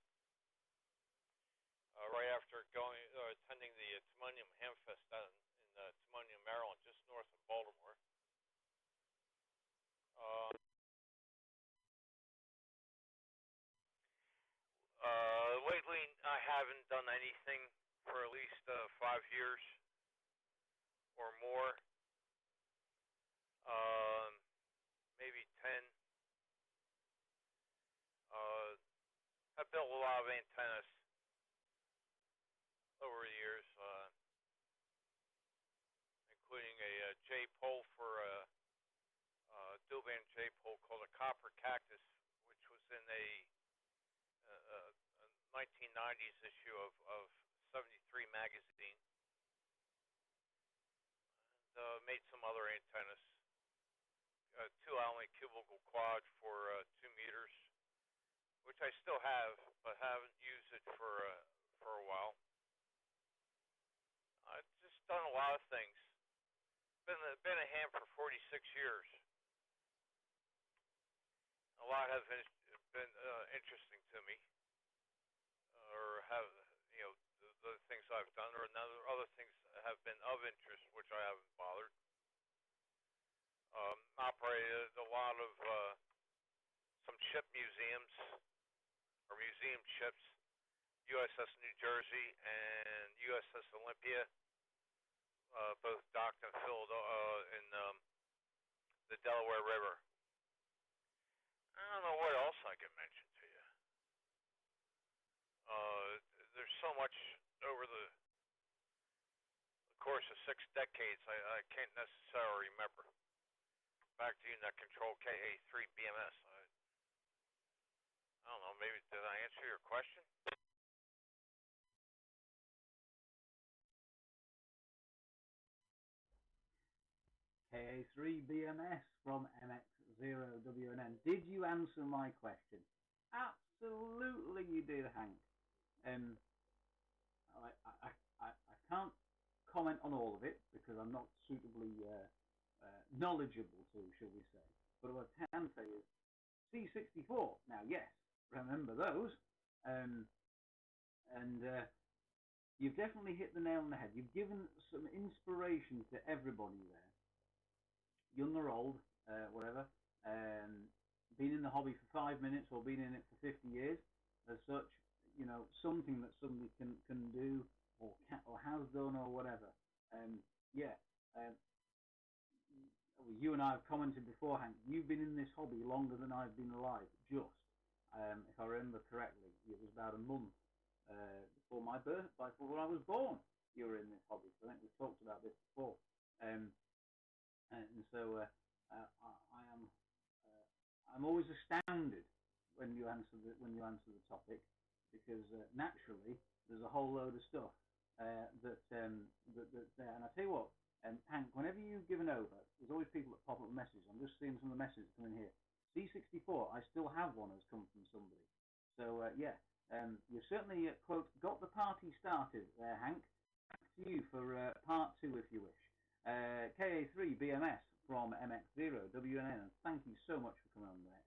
Right after attending the Timonium Hamfest down in Timonium, Maryland, just north of Baltimore. Lately, I haven't done anything for at least 5 years or more, maybe 10. I've built a lot of antennas over the years, including a J-pole for a dual band J-pole called a copper cactus, which was in a 1990s issue of 73 magazine, and made some other antennas. 2 Allen cubical quad for 2 meters, which I still have, but haven't used it for a while. I've just done a lot of things. Been a ham for 46 years. A lot have been interesting to me, or have the things I've done, or other things have been of interest, which I haven't bothered. Operated a lot of some ship museums, or museum ships, USS New Jersey and USS Olympia, both docked and filled in the Delaware River. I don't know what else I can mention to you. There's so much over the course of 6 decades, I can't necessarily remember. Back to you, Net Control KA3 BMS. I don't know, maybe did I answer your question? KA3 BMS from MX0WNN. Did you answer my question? Absolutely you did, Hank. I can't comment on all of it because I'm not suitably knowledgeable to, shall we say. But what I can say is C64. Now, yes, remember those. And you've definitely hit the nail on the head. You've given some inspiration to everybody there, young or old, whatever. Been in the hobby for 5 minutes or been in it for 50 years, as such, something that somebody can do or has done or whatever. You and I have commented before, Hank. You've been in this hobby longer than I've been alive. Just, if I remember correctly, it was about a month before my birth, before I was born. You were in this hobby. So I think we've talked about this before. And so I'm alwa's astounded when you answer the topic, because naturally there's a whole load of stuff that's there. And I tell you what, Hank, whenever you've given over, there's always people that pop up messages. I'm just seeing some of the messages coming here. C64, I still have one, has come from somebody. So you've certainly quote got the party started there, Hank. Back to you for part 2 if you wish. KA3 BMS from MX0WNN, and thank you so much for coming on there.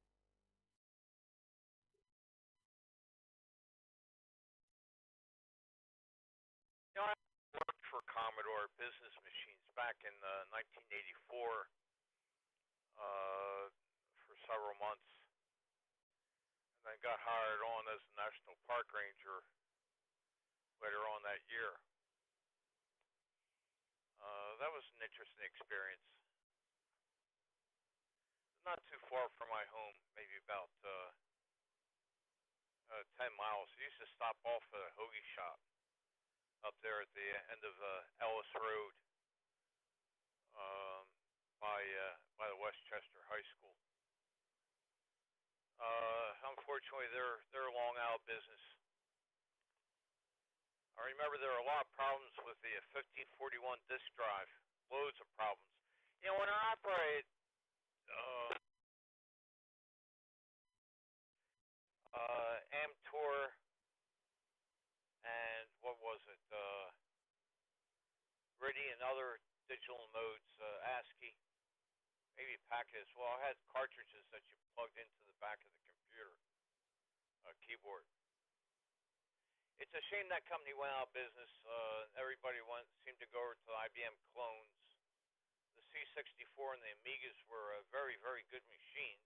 I worked for Commodore Business Machines back in 1984 for several months, and then got hired on as a National Park Ranger later on that year. That was an interesting experience. Not too far from my home, maybe about 10 miles. I used to stop off at a hoagie shop up there at the end of Ellis Road by the Westchester High School. Unfortunately, they're long out of business. I remember there were a lot of problems with the 1541 disk drive. Loads of problems. You know, when I operated AmTour and what was it? RIDI and other digital modes, ASCII, maybe packet as well. I had cartridges that you plugged into the back of the computer keyboard. It's a shame that company went out of business. Everybody seemed to go over to the IBM clones. The C64 and the Amigas were very, very good machines,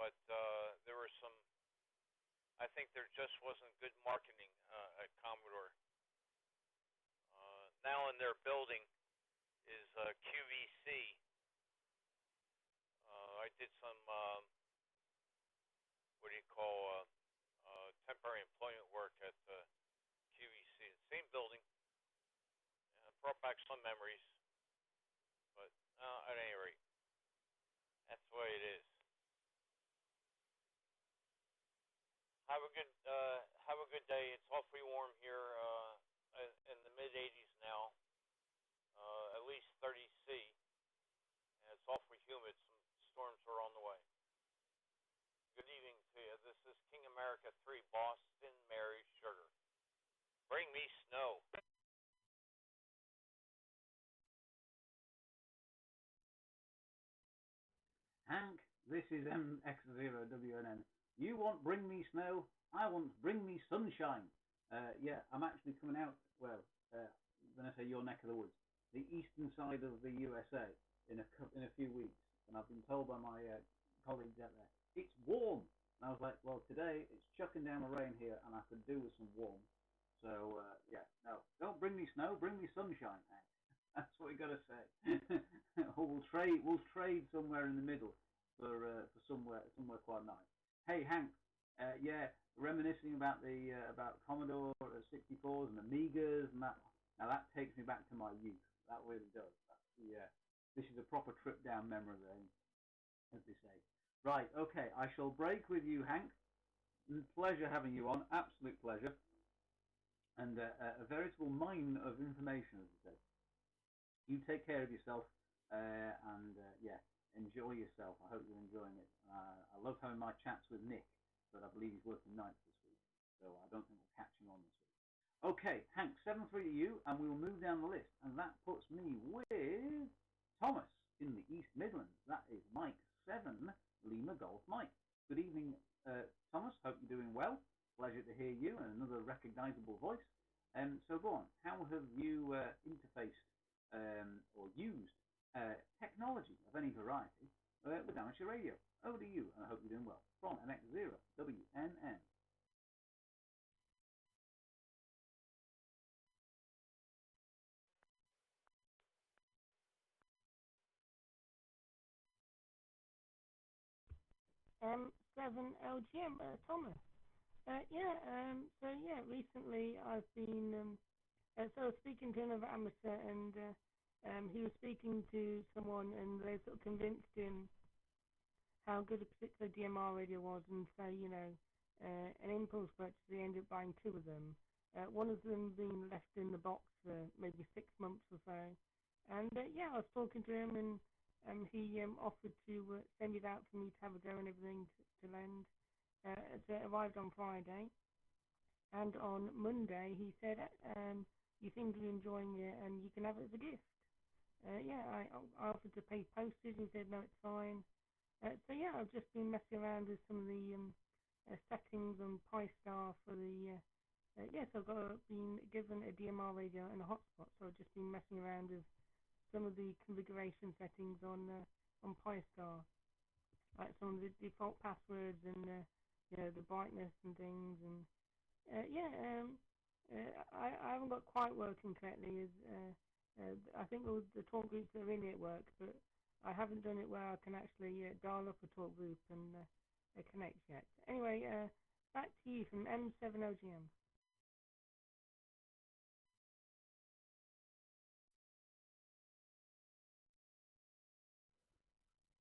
but there were some. I think there just wasn't good marketing at Commodore. Now in their building is QVC. I did some what do you call temporary employment work at QVC, the same building. Brought back some memories, but at any rate, that's the way it is. Have a good day. It's awfully warm here in the mid 80s now, at least 30 C, and it's awfully humid. Some storms are on the way. Good evening to you. This is King America 3, Boston Mary Sugar. Bring me snow. Hank, this is MX0WNN. You want bring me snow, I want bring me sunshine. Yeah, I'm actually coming out, well, when I say your neck of the woods, the eastern side of the USA in a few weeks. And I've been told by my colleagues out there, it's warm. And I was like, well, today it's chucking down the rain here and I could do with some warm. So, yeah, no, don't bring me snow, bring me sunshine, Hank. That's what we got to say. Or we'll trade somewhere in the middle for somewhere quite nice. Hey, Hank, yeah, reminiscing about the about Commodore 64s and Amigas and that. Now that takes me back to my youth. That really does. This is a proper trip down memory lane, as they say. Right, okay, I shall break with you, Hank. Pleasure having you on, absolute pleasure, and a veritable mine of information, as they say. You take care of yourself, and yeah, enjoy yourself. I hope you're enjoying it. I love having my chats with Nick, but I believe he's working nights this week, so I don't think we'll catch him on this week. Okay, Hank, 7-3 to you, and we will move down the list, and that puts me with Thomas in the East Midlands. That is Mike 7, Lima Golf Mike. Good evening, Thomas. Hope you're doing well. Pleasure to hear you, and another recognisable voice. So go on, how have you interfaced or used technology of any variety with amateur radio? Over to you, and I hope you're doing well. From MX0WNN. M7LGM, Thomas. Recently I've been so I was speaking to another amateur, and he was speaking to someone, and they sort of convinced him how good a particular DMR radio was, and so, an impulse purchase, they ended up buying 2 of them. One of them being left in the box for maybe 6 months or so. And I was talking to him, and he offered to send it out for me to have a go and everything to lend. It arrived on Friday, and on Monday he said, you seem to be enjoying it, and you can have it as a gift. I offered to pay postage. He said, no, it's fine. I've just been messing around with some of the settings on Pi-Star for the yes, been given a DMR radio and a hotspot, so I've just been messing around with some of the configuration settings on Pi-Star, like some of the default passwords and the brightness and things, and I haven't got quite working correctly. I think the talk groups that are in it work, but I haven't done it where I can actually dial up a talk group and connect yet. Anyway, back to you from M7LGM.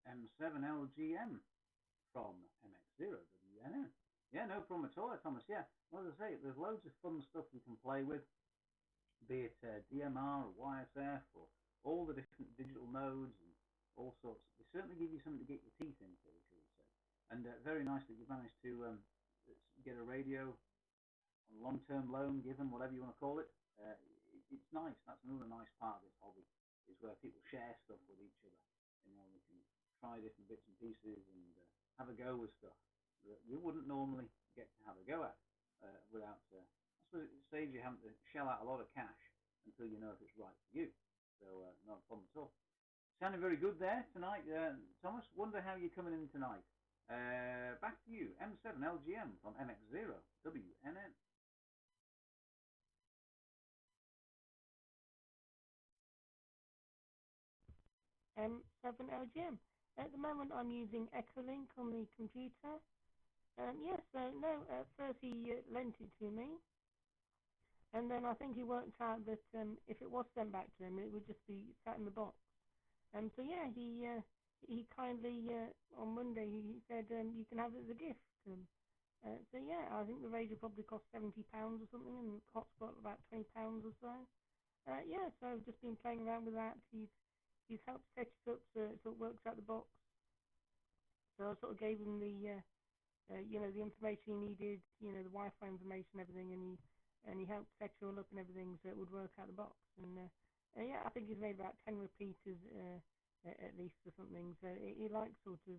M7LGM from MX0WNN. Yeah, no problem at all, Thomas. Yeah, well, as I say, there's loads of fun stuff you can play with, be it DMR or YSF or all the different digital modes and all sorts. They certainly give you something to get your teeth into, shall we say. And very nice that you've managed to get a radio on long-term loan, given, whatever you want to call it. It's nice. That's another nice part of this hobby, is where people share stuff with each other. You know, we can try different bits and pieces and have a go with stuff that you wouldn't normally get to have a go at without. I suppose it saves you having to shell out a lot of cash until you know if it's right for you. So not a problem at all. Sounding very good there tonight, Thomas. Wonder how you're coming in tonight. Back to you, M7LGM from MX0WNN. M7LGM. At the moment, I'm using Echolink on the computer. First he lent it to me, and then I think he worked out that if it was sent back to him, it would just be sat in the box. He kindly on Monday he said you can have it as a gift. I think the radio probably cost £70 or something, and the hotspot about £20 or so. So I've just been playing around with that. He's helped set it up so it works out the box. So I sort of gave him the information he needed, the Wi-Fi information, everything, and he helped set it all up and everything so it would work out the box. And I think he's made about 10 repeaters at least or something. So he likes sort of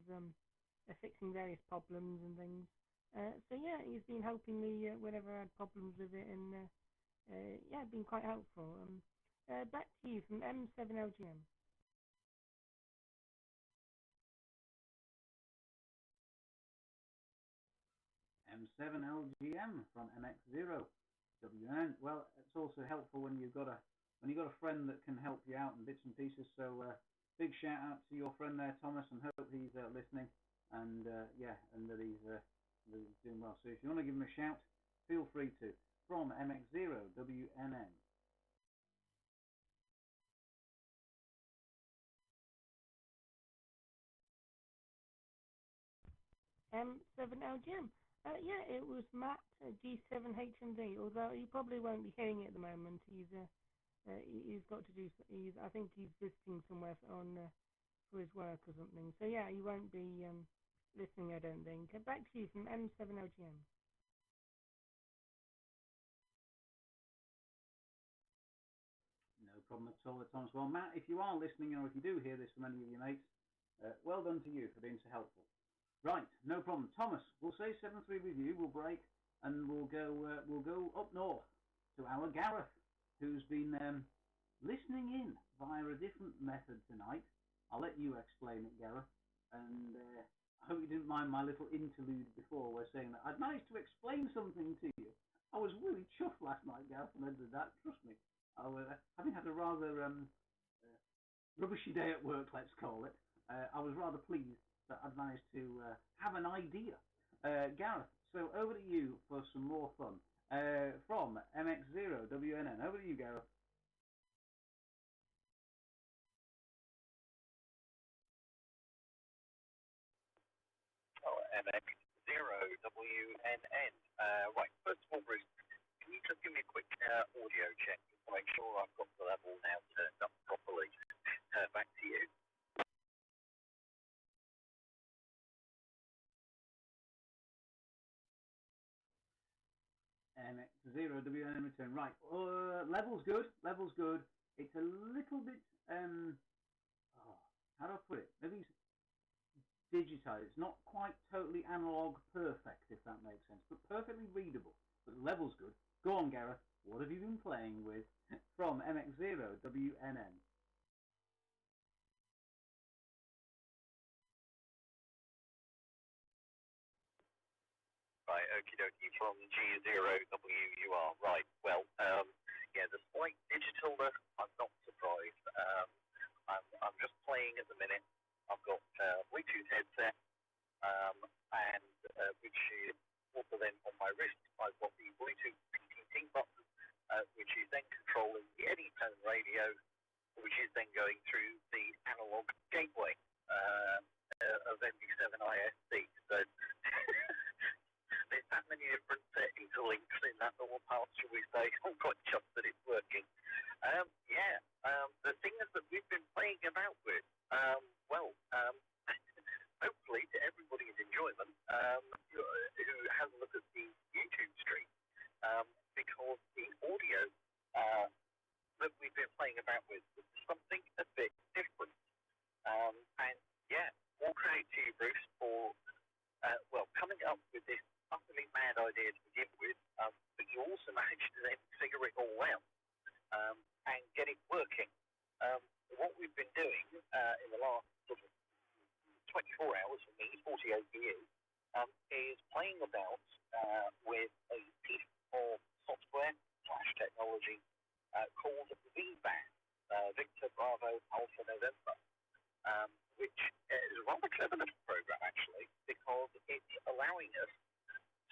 fixing various problems and things. He's been helping me whenever I had problems with it, and been quite helpful. Back to you from M7LGM. M7LGM from MX0WN. Well, it's also helpful when you've got a friend that can help you out in bits and pieces. So big shout out to your friend there, Thomas, and hope he's listening and that he's doing well. So if you want to give him a shout, feel free to. From MX0WNN. M7LGM. It was Matt G7HMD, although he probably won't be hearing it at the moment. He's got to do. I think he's visiting somewhere for his work or something. So he won't be listening, I don't think. Back to you from M7LGM. No problem at all, Thomas. Well, Matt, if you are listening, or if you do hear this from any of your mates, well done to you for being so helpful. Right, no problem. Thomas, we'll say 7-3 with you. We'll break, and we'll go up north to our Gareth, who's been listening in via a different method tonight. I'll let you explain it, Gareth. And I hope you didn't mind my little interlude before, where saying that I'd managed to explain something to you. I was really chuffed last night, Gareth, when I did that. Trust me. Having had a rather rubbishy day at work, let's call it, I was rather pleased that I'd managed to have an idea. Gareth, so over to you for some more fun. From MX0WNN. Over to you, Gareth. MX0WNN. Right, first of all, Bruce, can you just give me a quick audio check to make sure I've got the level now turned up properly? Back to you. MX0WNN return. Right, level's good. Level's good. It's a little bit, how do I put it? Maybe it's digitized. It's not quite totally analog perfect, if that makes sense, but perfectly readable. But the level's good. Go on, Gareth. What have you been playing with? From MX0WNN. Right, okie dokie, from G0WUR. Right, well, yeah, the slight digitalness, I'm not surprised. I'm just playing at the minute. I've got Bluetooth headset, and which is also then on my wrist. I've got the Bluetooth PTT button, which is then controlling the Anytone radio, which is then going through the analog gateway of MD7 ISD. So there's that many different interlinks in that little part, shall we say. I'm quite chuffed that it's working. The things that we've been playing about with, hopefully to everybody's enjoyment, who has a look at the YouTube stream, because the audio that we've been playing about with is something a bit different. All credit to you, Bruce, for coming up with this utterly mad idea to begin with, but you also managed to then figure it all out and get it working. What we've been doing in the last sort of 24 hours for me, 48 years, is playing about with a piece of software / technology called VBAN, Victor Bravo Alpha November, which is a rather clever little program actually, because it's allowing us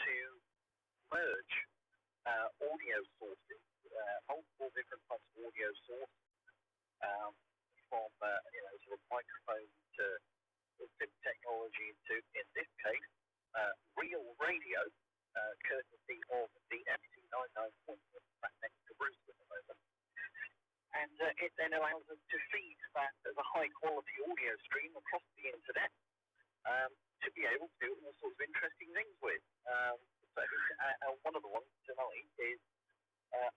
to merge audio sources, multiple different types of audio source, from sort of microphone to SIP technology to, in this case, real radio, courtesy of the FT99 sat next to Bruce at the moment. And it then allows us to feed that as a high quality audio stream across the internet, to be able to do all sorts of interesting things with. One of the ones tonight is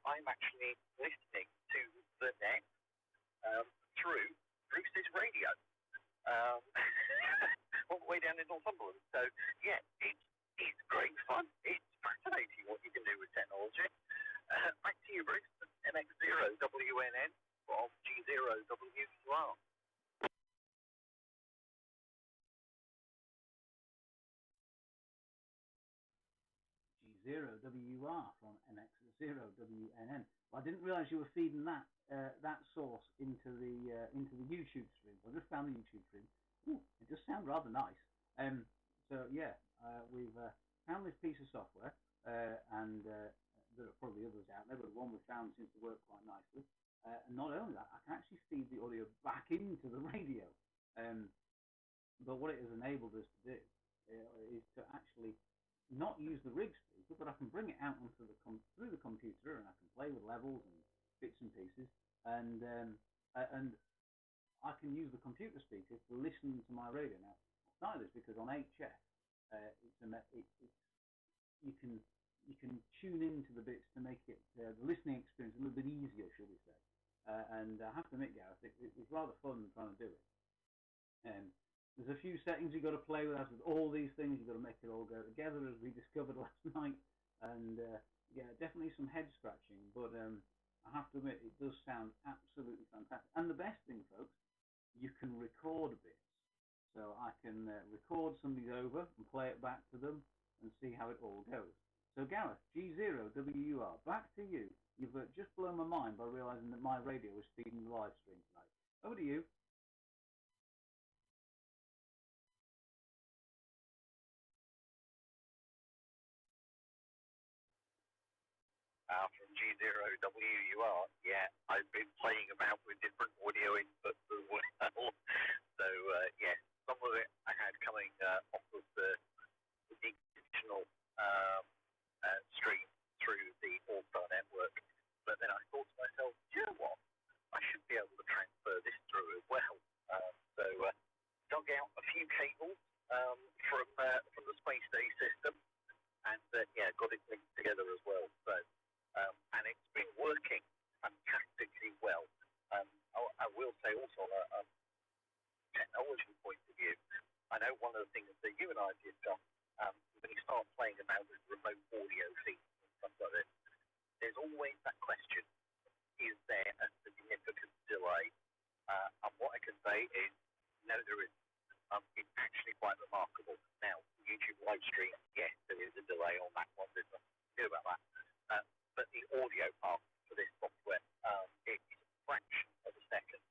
I'm actually listening to the net through Bruce's radio, all the way down in Northumberland. So yeah, it's great fun. It's fascinating what you can do with technology. Back to you, Bruce. MX0WNN from G0WUR. G0WR from MX0WNN. Well, I didn't realise you were feeding that source into the YouTube stream. I just found the YouTube stream. Ooh, it does sound rather nice. We've found this piece of software, and there are probably others out there, but the one we found seems to work quite nicely. And not only that, I can actually feed the audio back into the radio. But what it has enabled us to do is to actually not use the rig speaker, but I can bring it out onto through the computer, and I can play with levels and bits and pieces, and I can use the computer speaker to listen to my radio. Now, I started this because on HF, you can tune into the bits to make it the listening experience a little bit easier, shall we say? And I have to admit, Gareth, it was rather fun trying to do it. There's a few settings you've got to play with. As with all these things, you've got to make it all go together, as we discovered last night. And definitely some head scratching. But I have to admit, it does sound absolutely fantastic. And the best thing, folks, you can record bits. So I can record somebody's over and play it back to them and see how it all goes. So Gareth, G0WUR, back to you. You've just blown my mind by realising that my radio was feeding the live stream tonight. Over to you. From G0WUR, I've been playing about with different audio inputs as well. So, some of it I had coming off of the digital stream through the All-Star network. But then I thought to myself, you know what? I should be able to transfer this through as well. Dug out a few cables from the Space Day system, and got it linked together as well. So, and it's been working fantastically well. I will say also on a technology point of view, I know one of the things that you and I have discussed, when you start playing about with remote audio feeds and stuff like this, there's always that question, is there a significant delay? And what I can say is, no, there isn't. It's actually quite remarkable. Now, YouTube live stream, yes, there is a delay on that one. There's nothing to do about that. But the audio part for this software, it is a fraction of a second.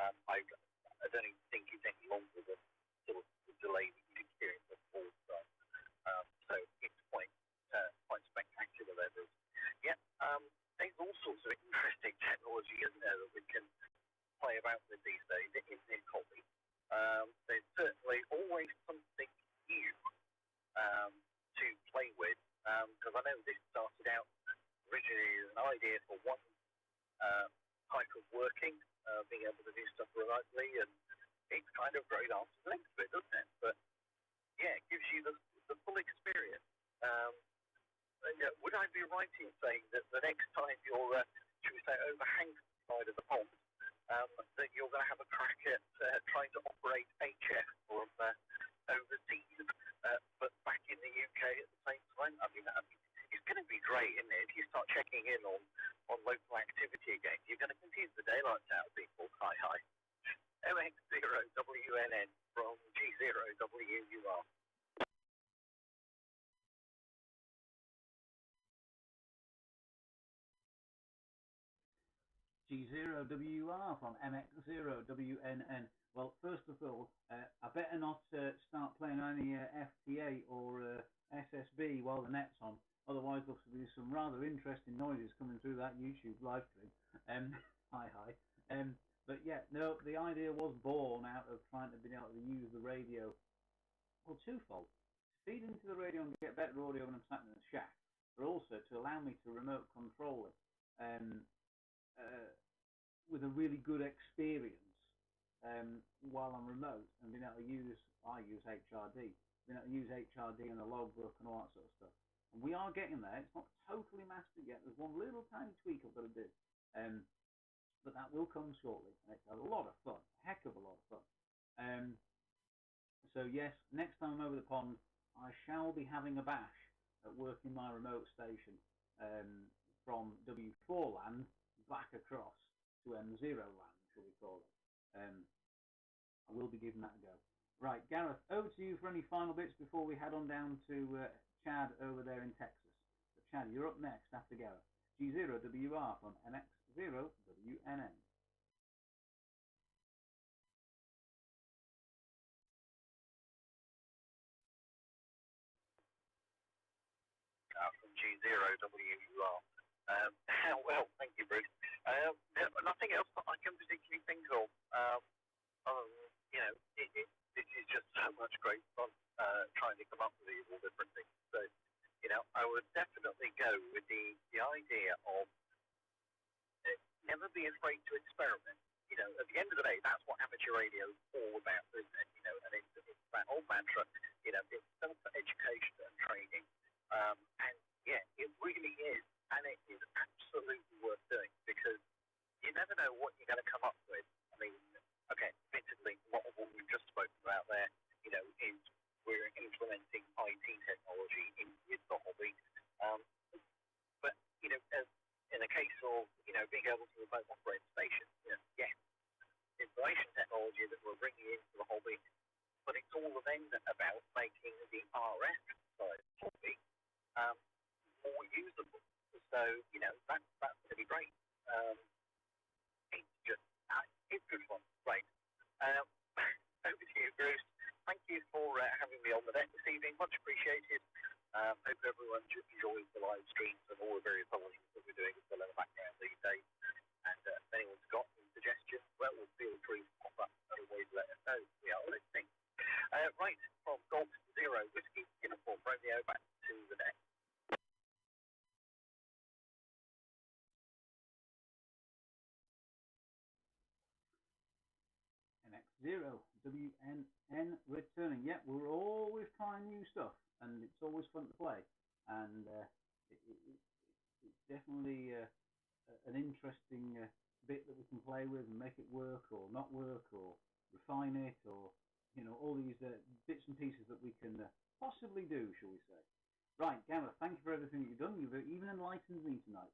I don't even think it's any longer than sort of the delay that you'd experience on board. So it's quite spectacular there. Yeah, there's all sorts of interesting technology, isn't there, that we can play about with these days in this hobby. There's certainly always something new to play with, because I know this started out originally as an idea for one type of working, being able to do stuff remotely, and it's kind of grown arms and legs to it, doesn't it? But yeah, it gives you the full experience. Would I be right in saying that the next time you're, should we say, overhang the side of the pond, that you're going to have a crack at trying to operate HF from overseas, but back in the UK at the same time? I mean, it's going to be great, isn't it? If you start checking in on local activity again, you're going to confuse the daylights out of people. Hi. MX0WNN from G0WUR. G0WR from MX0WNN. Well, first of all, I better not start playing any FTA or SSB while the net's on. Otherwise, there'll be some rather interesting noises coming through that YouTube live stream. Hi. But yeah, no, the idea was born out of trying to be able to use the radio, well, twofold. To feed into the radio and get better audio when I'm sat in the shack, but also to allow me to remote control it with a really good experience while I'm remote, and being able to use, I use HRD, being able to use HRD and the logbook and all that sort of stuff. And we are getting there. It's not totally mastered yet. There's one little tiny tweak I've got to do. But that will come shortly. And it's a lot of fun. A heck of a lot of fun. So yes, next time I'm over the pond, I shall be having a bash at working my remote station from W4 land back across to M0 land, shall we call it. I will be giving that a go. Right, Gareth, over to you for any final bits before we head on down to Chad over there in Texas. So Chad, you're up next after Gareth. G0WR from MX0WNN. From G0WUR. Well, thank you, Bruce. Nothing else that I can particularly think of. This is just so much great fun trying to come up with these all different things. So, I would definitely go with the idea of never be afraid to experiment. At the end of the day, that's what amateur radio is all about, isn't it? And it's that old mantra, it's self-education and training. And yeah, it really is. And it is absolutely worth doing, because you never know what you're going to come up with. I mean, okay, admittedly, a lot of what we've just spoken about there, is we're implementing IT technology into the hobby. But, in the case of, being able to remote operate stations, yes, information technology that we're bringing into the hobby, but it's all then about making the RF side of the hobby more usable. So, that's going to be great. It's good fun. Right. Over to you, Bruce. Thank you for having me on the net this evening. Much appreciated. Hope everyone enjoys the live streams and all the various other things that we're doing in the background these days. And if anyone's got any suggestions, well, feel free to pop up and always let us know. We are listening. Right, from Golf Zero Whiskey Uniform Romeo back to the net. MX0WNN returning. Yeah, we're always trying new stuff, and it's always fun to play. And it's definitely an interesting bit that we can play with and make it work or not work or refine it, or all these bits and pieces that we can possibly do, shall we say. Right, Gareth, thank you for everything that you've done. You've even enlightened me tonight.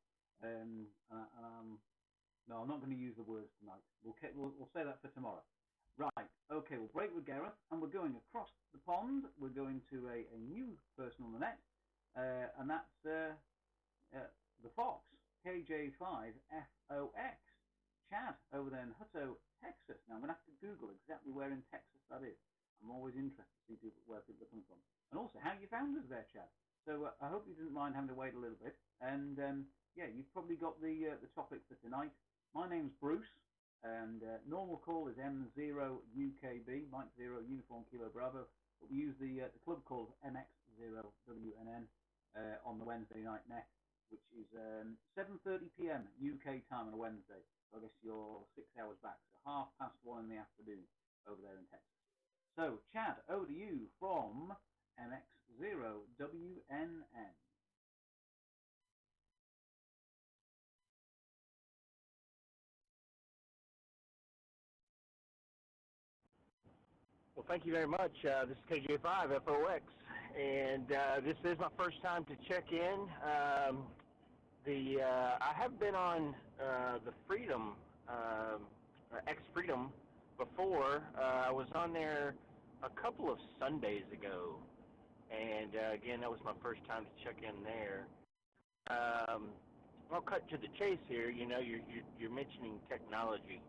No, I'm not going to use the words tonight. We'll say that for tomorrow. Right, okay, we'll break with Gareth, and we're going across the pond. We're going to a new person on the net, and that's the Fox, KJ5FOX. Chad, over there in Hutto, Texas. Now, I'm going to have to Google exactly where in Texas that is. I'm always interested to see where people are coming from. And also, how you found us there, Chad. So I hope you didn't mind having to wait a little bit. And, yeah, you've probably got the topic for tonight. My name's Bruce. And normal call is M0UKB, Mike 0, Uniform Kilo Bravo. But we use the club called MX0WNN on the Wednesday night net, which is 7:30 p.m. UK time on a Wednesday. So I guess you're 6 hours back, so 1:30 in the afternoon over there in Texas. So, Chad, over to you from MX0WNN. Well, thank you very much. This is KJ5FOX, and this is my first time to check in. I have been on the Freedom, X Freedom before. I was on there a couple of Sundays ago, and again, that was my first time to check in there. I'll cut to the chase here. You know, you're mentioning technology.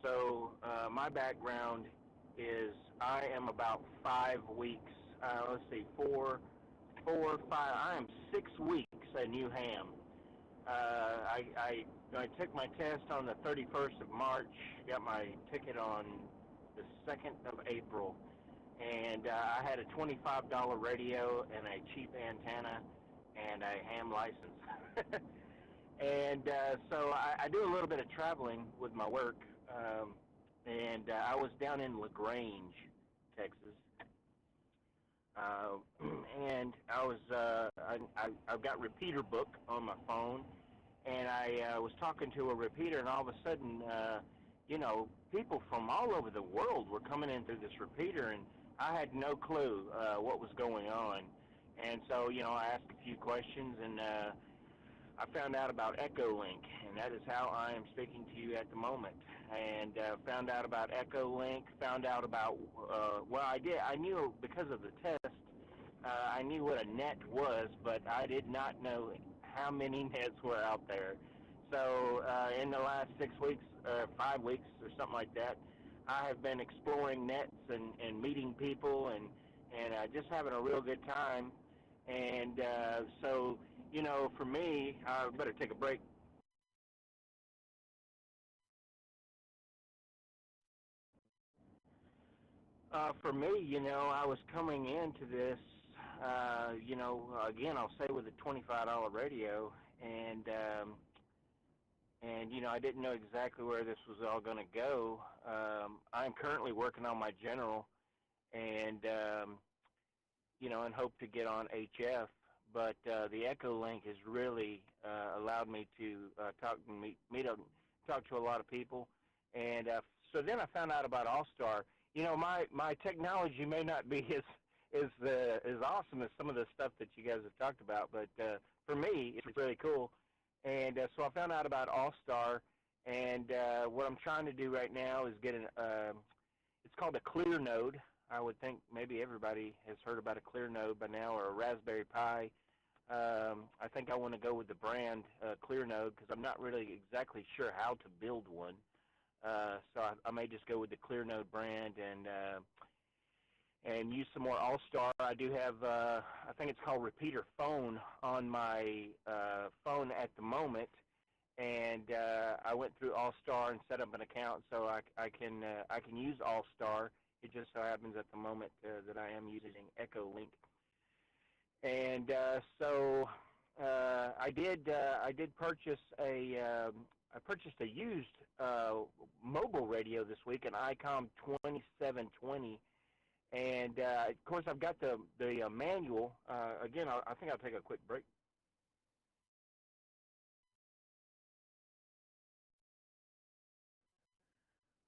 So my background is I am about 5 weeks. Let's see, 4 or 5. I am 6 weeks a new ham. I took my test on the 31st of March. Got my ticket on the 2nd of April, and I had a $25 radio and a cheap antenna and a ham license. And so I do a little bit of traveling with my work. And I was down in LaGrange, Texas, and I was I've got repeater book on my phone, and I was talking to a repeater, and all of a sudden, you know, people from all over the world were coming in through this repeater, and I had no clue what was going on, and so you know I asked a few questions, and I found out about Echolink, and that is how I am speaking to you at the moment. And found out about Echolink, found out about, well, I knew because of the test, I knew what a net was, but I did not know how many nets were out there. So in the last 6 weeks, 5 weeks or something like that, I have been exploring nets and meeting people and just having a real good time. And so, you know, for me, I better take a break. For me, you know, I was coming into this, you know, again, I'll say with a $25 radio, and you know, I didn't know exactly where this was all going to go. I'm currently working on my general, and you know, and hope to get on HF. But the Echolink has really allowed me to talk to a lot of people, and so then I found out about All-Star. You know, my technology may not be as awesome as some of the stuff that you guys have talked about, but for me, it's really cool. And so I found out about All-Star, and what I'm trying to do right now is get it's called a clear node. I would think maybe everybody has heard about a clear node by now, or a Raspberry Pi. I think I want to go with the brand clear node because I'm not really exactly sure how to build one. So I may just go with the clear node brand and use some more All-Star. I do have, I think it's called Repeater Phone on my phone at the moment, and I went through All-Star and set up an account so I can use All-Star. It just so happens at the moment that I am using Echolink, and so I did purchase I purchased a used mobile radio this week, an ICOM 2720, and of course I've got the manual. Again, I think I'll take a quick break.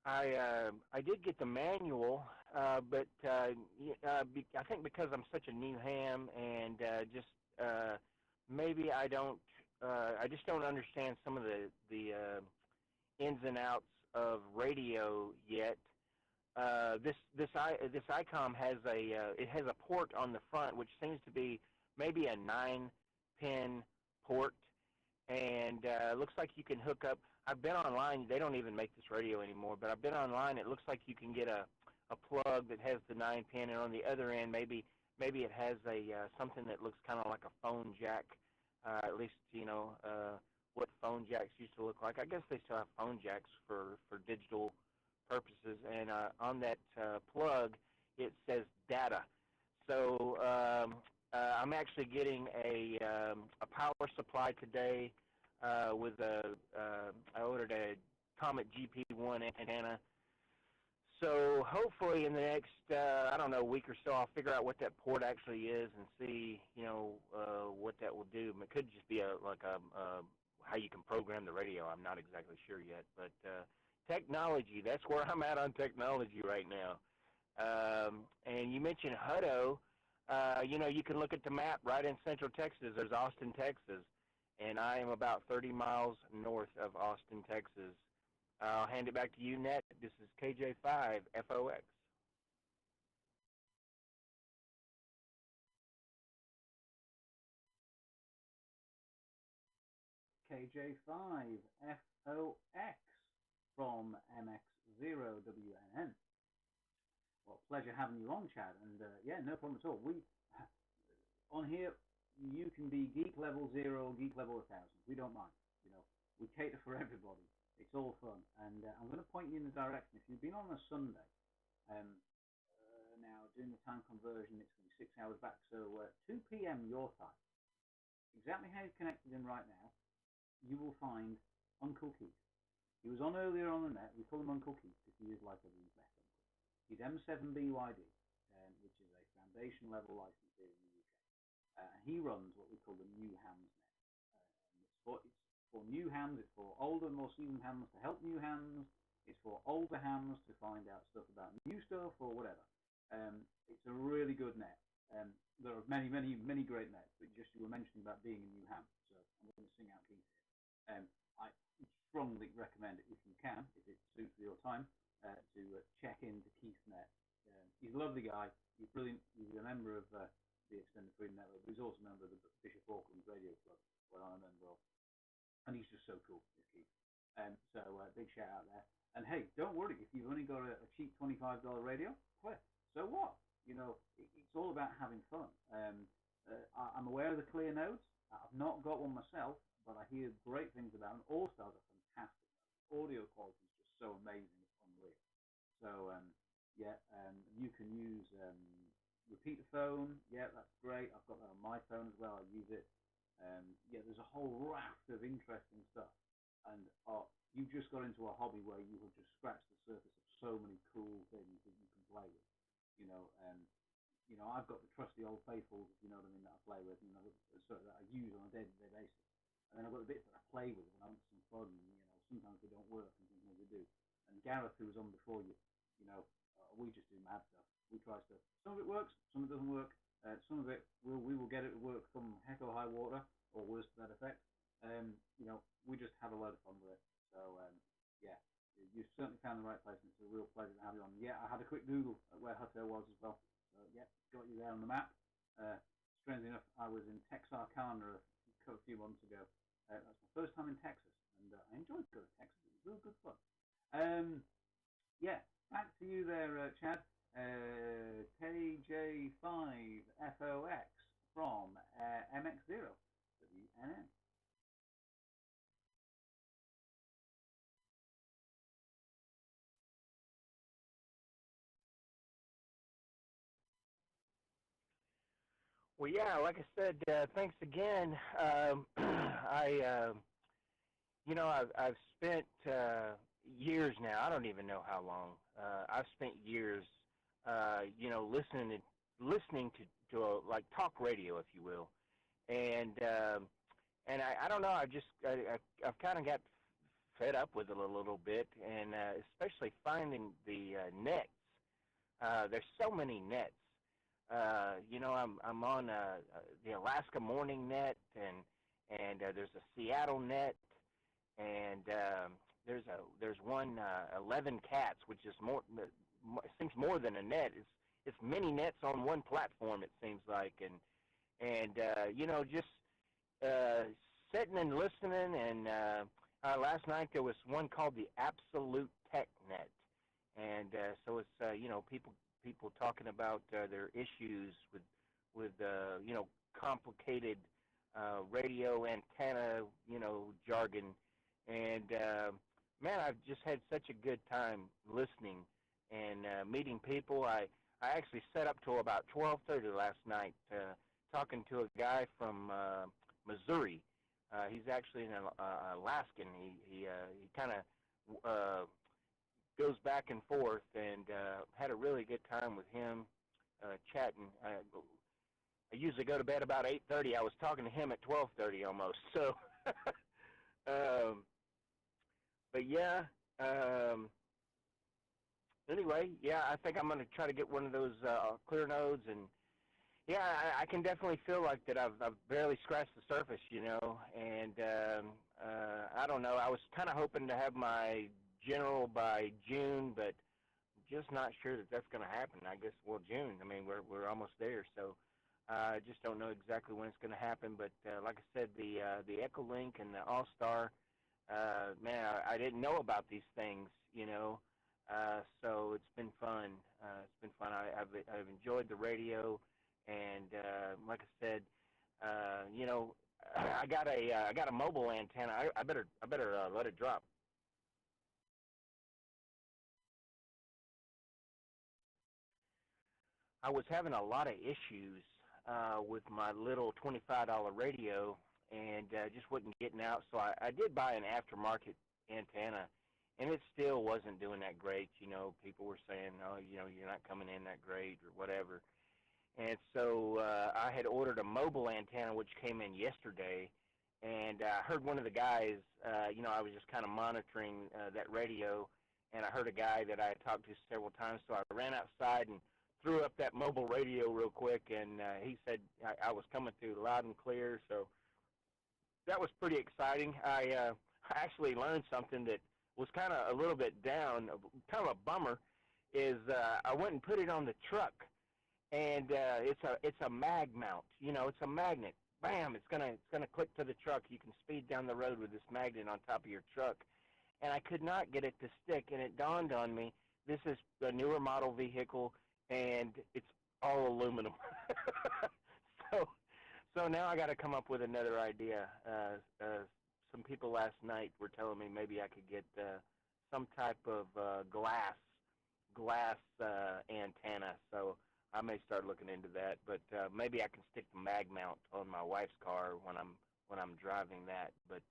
I did get the manual, but I think because I'm such a new ham and just maybe I don't I just don't understand some of the ins and outs of radio yet. This ICOM has it has a port on the front which seems to be maybe a 9-pin port, and looks like you can hook up. I've been online. They don't even make this radio anymore, but I've been online. It looks like you can get a plug that has the 9-pin, and on the other end maybe it has a something that looks kind of like a phone jack. At least what phone jacks used to look like. I guess they still have phone jacks for digital purposes, and on that plug it says data. So I'm actually getting a power supply today with I ordered a Comet GP1 antenna. So hopefully in the next I don't know, week or so, I'll figure out what that port actually is and see what that will do. It could just be how you can program the radio. I'm not exactly sure yet, but technology, that's where I'm at on technology right now. And you mentioned Hutto. You can look at the map right in Central Texas. There's Austin, Texas, and I am about 30 miles north of Austin, Texas. I'll hand it back to you, Ned. This is KJ5FOX. KJ5FOX from MX0WNN. Well, pleasure having you on, Chad. And yeah, no problem at all. On here, you can be geek level 0 or geek level 1000. We don't mind. We cater for everybody. It's all fun. And I'm going to point you in the direction. If you've been on a Sunday, now doing the time conversion, it's going to be 6 hours back. So 2 p.m. your time. Exactly how you're connected in right now, you will find Uncle Keith. He was on earlier on the net. We call him Uncle Keith because he is like everyone's best uncle. He's M7BYD, which is a foundation level license here in the UK. He runs what we call the new hams net. It's for new hams. It's for older, more seasoned hams to help new hams. It's for older hams to find out stuff about new stuff or whatever. It's a really good net. There are many, many, many great nets, but just you were mentioning about being a new ham, so I'm going to sing out Keith here. I strongly recommend it if you can, if it suits your time, to check into Keith's net. He's a lovely guy. He's brilliant. He's a member of the Extended Freedom Network, but he's also a member of the Bishop Auckland Radio Club, where I'm a member of. And he's just so cool, is Keith. So big shout out there. And hey, don't worry if you've only got a cheap $25 radio. So what? It's all about having fun. I'm aware of the clear nodes. I've not got one myself, but I hear great things about them. All Stars are fantastic. Audio quality is just so amazing, it's unreal. So you can use repeater phone. Yeah, that's great. I've got that on my phone as well. I use it. There's a whole raft of interesting stuff, and you've just got into a hobby where you have just scratched the surface of so many cool things that you can play with. I've got the trusty old faithfuls, if you know what I mean, that I play with, that I use on a day-to-day basis. And then I've got the bits that I play with when I want some fun. Sometimes they don't work, and sometimes they do. And Gareth, who was on before you, we just do mad stuff. We try stuff. Some of it works, some of it doesn't work. Some of it we will get it to work come heck or high water, or worse to that effect. We just have a load of fun with it. So you've certainly found the right place, and it's a real pleasure to have you on. Yeah, I had a quick Google at where Hutto was as well. So got you there on the map. Strangely enough, I was in Texarkana a few months ago. That's my first time in Texas, and I enjoyed going to Texas. It was real good fun. Back to you there, Chad. KJ5FOX from MX0WNN. Well, yeah, like I said, thanks again. I've spent years now. I don't even know how long. I've spent years, listening to like talk radio, if you will, and I don't know. I've kind of got fed up with it a little bit, and especially finding the nets. There's so many nets. I'm on the Alaska Morning Net, and there's a Seattle net, and there's one 11 cats, which is more, it seems more than a net. It's many nets on one platform, it seems like, and just sitting and listening. And last night there was one called the Absolute Tech Net, and so it's people talking about their issues with complicated radio antenna jargon, and man, I've just had such a good time listening and meeting people. I actually set up till about 12:30 last night talking to a guy from Missouri. He's actually an Alaskan. He kind of goes back and forth, and had a really good time with him chatting. I usually go to bed about 8:30. I was talking to him at 12:30 almost. So, but yeah. Anyway, yeah, I think I'm going to try to get one of those clear nodes, and yeah, I can definitely feel like that I've barely scratched the surface, and I don't know. I was kind of hoping to have my general by June, but just not sure that that's going to happen. I guess, well, June. I mean, we're almost there, so I just don't know exactly when it's going to happen. But like I said, the Echolink and the All-Star, man, I didn't know about these things, so it's been fun. It's been fun. I've enjoyed the radio, and like I said, I got a mobile antenna. I better let it drop. I was having a lot of issues with my little $25 radio, and just wasn't getting out. So I did buy an aftermarket antenna, and it still wasn't doing that great. People were saying, oh, you're not coming in that great or whatever. And so I had ordered a mobile antenna, which came in yesterday, and I heard one of the guys, I was just kind of monitoring that radio, and I heard a guy that I had talked to several times, so I ran outside and threw up that mobile radio real quick, and he said I was coming through loud and clear, so that was pretty exciting. I actually learned something that was kind of a little bit down, kind of a bummer, is I went and put it on the truck, and it's a mag mount. It's a magnet. Bam! It's gonna click to the truck. You can speed down the road with this magnet on top of your truck, and I could not get it to stick. And it dawned on me, this is a newer model vehicle, and it's all aluminum. So now I got to come up with another idea. Some people last night were telling me maybe I could get some type of glass antenna. So I may start looking into that. But maybe I can stick the mag mount on my wife's car when I'm driving that. But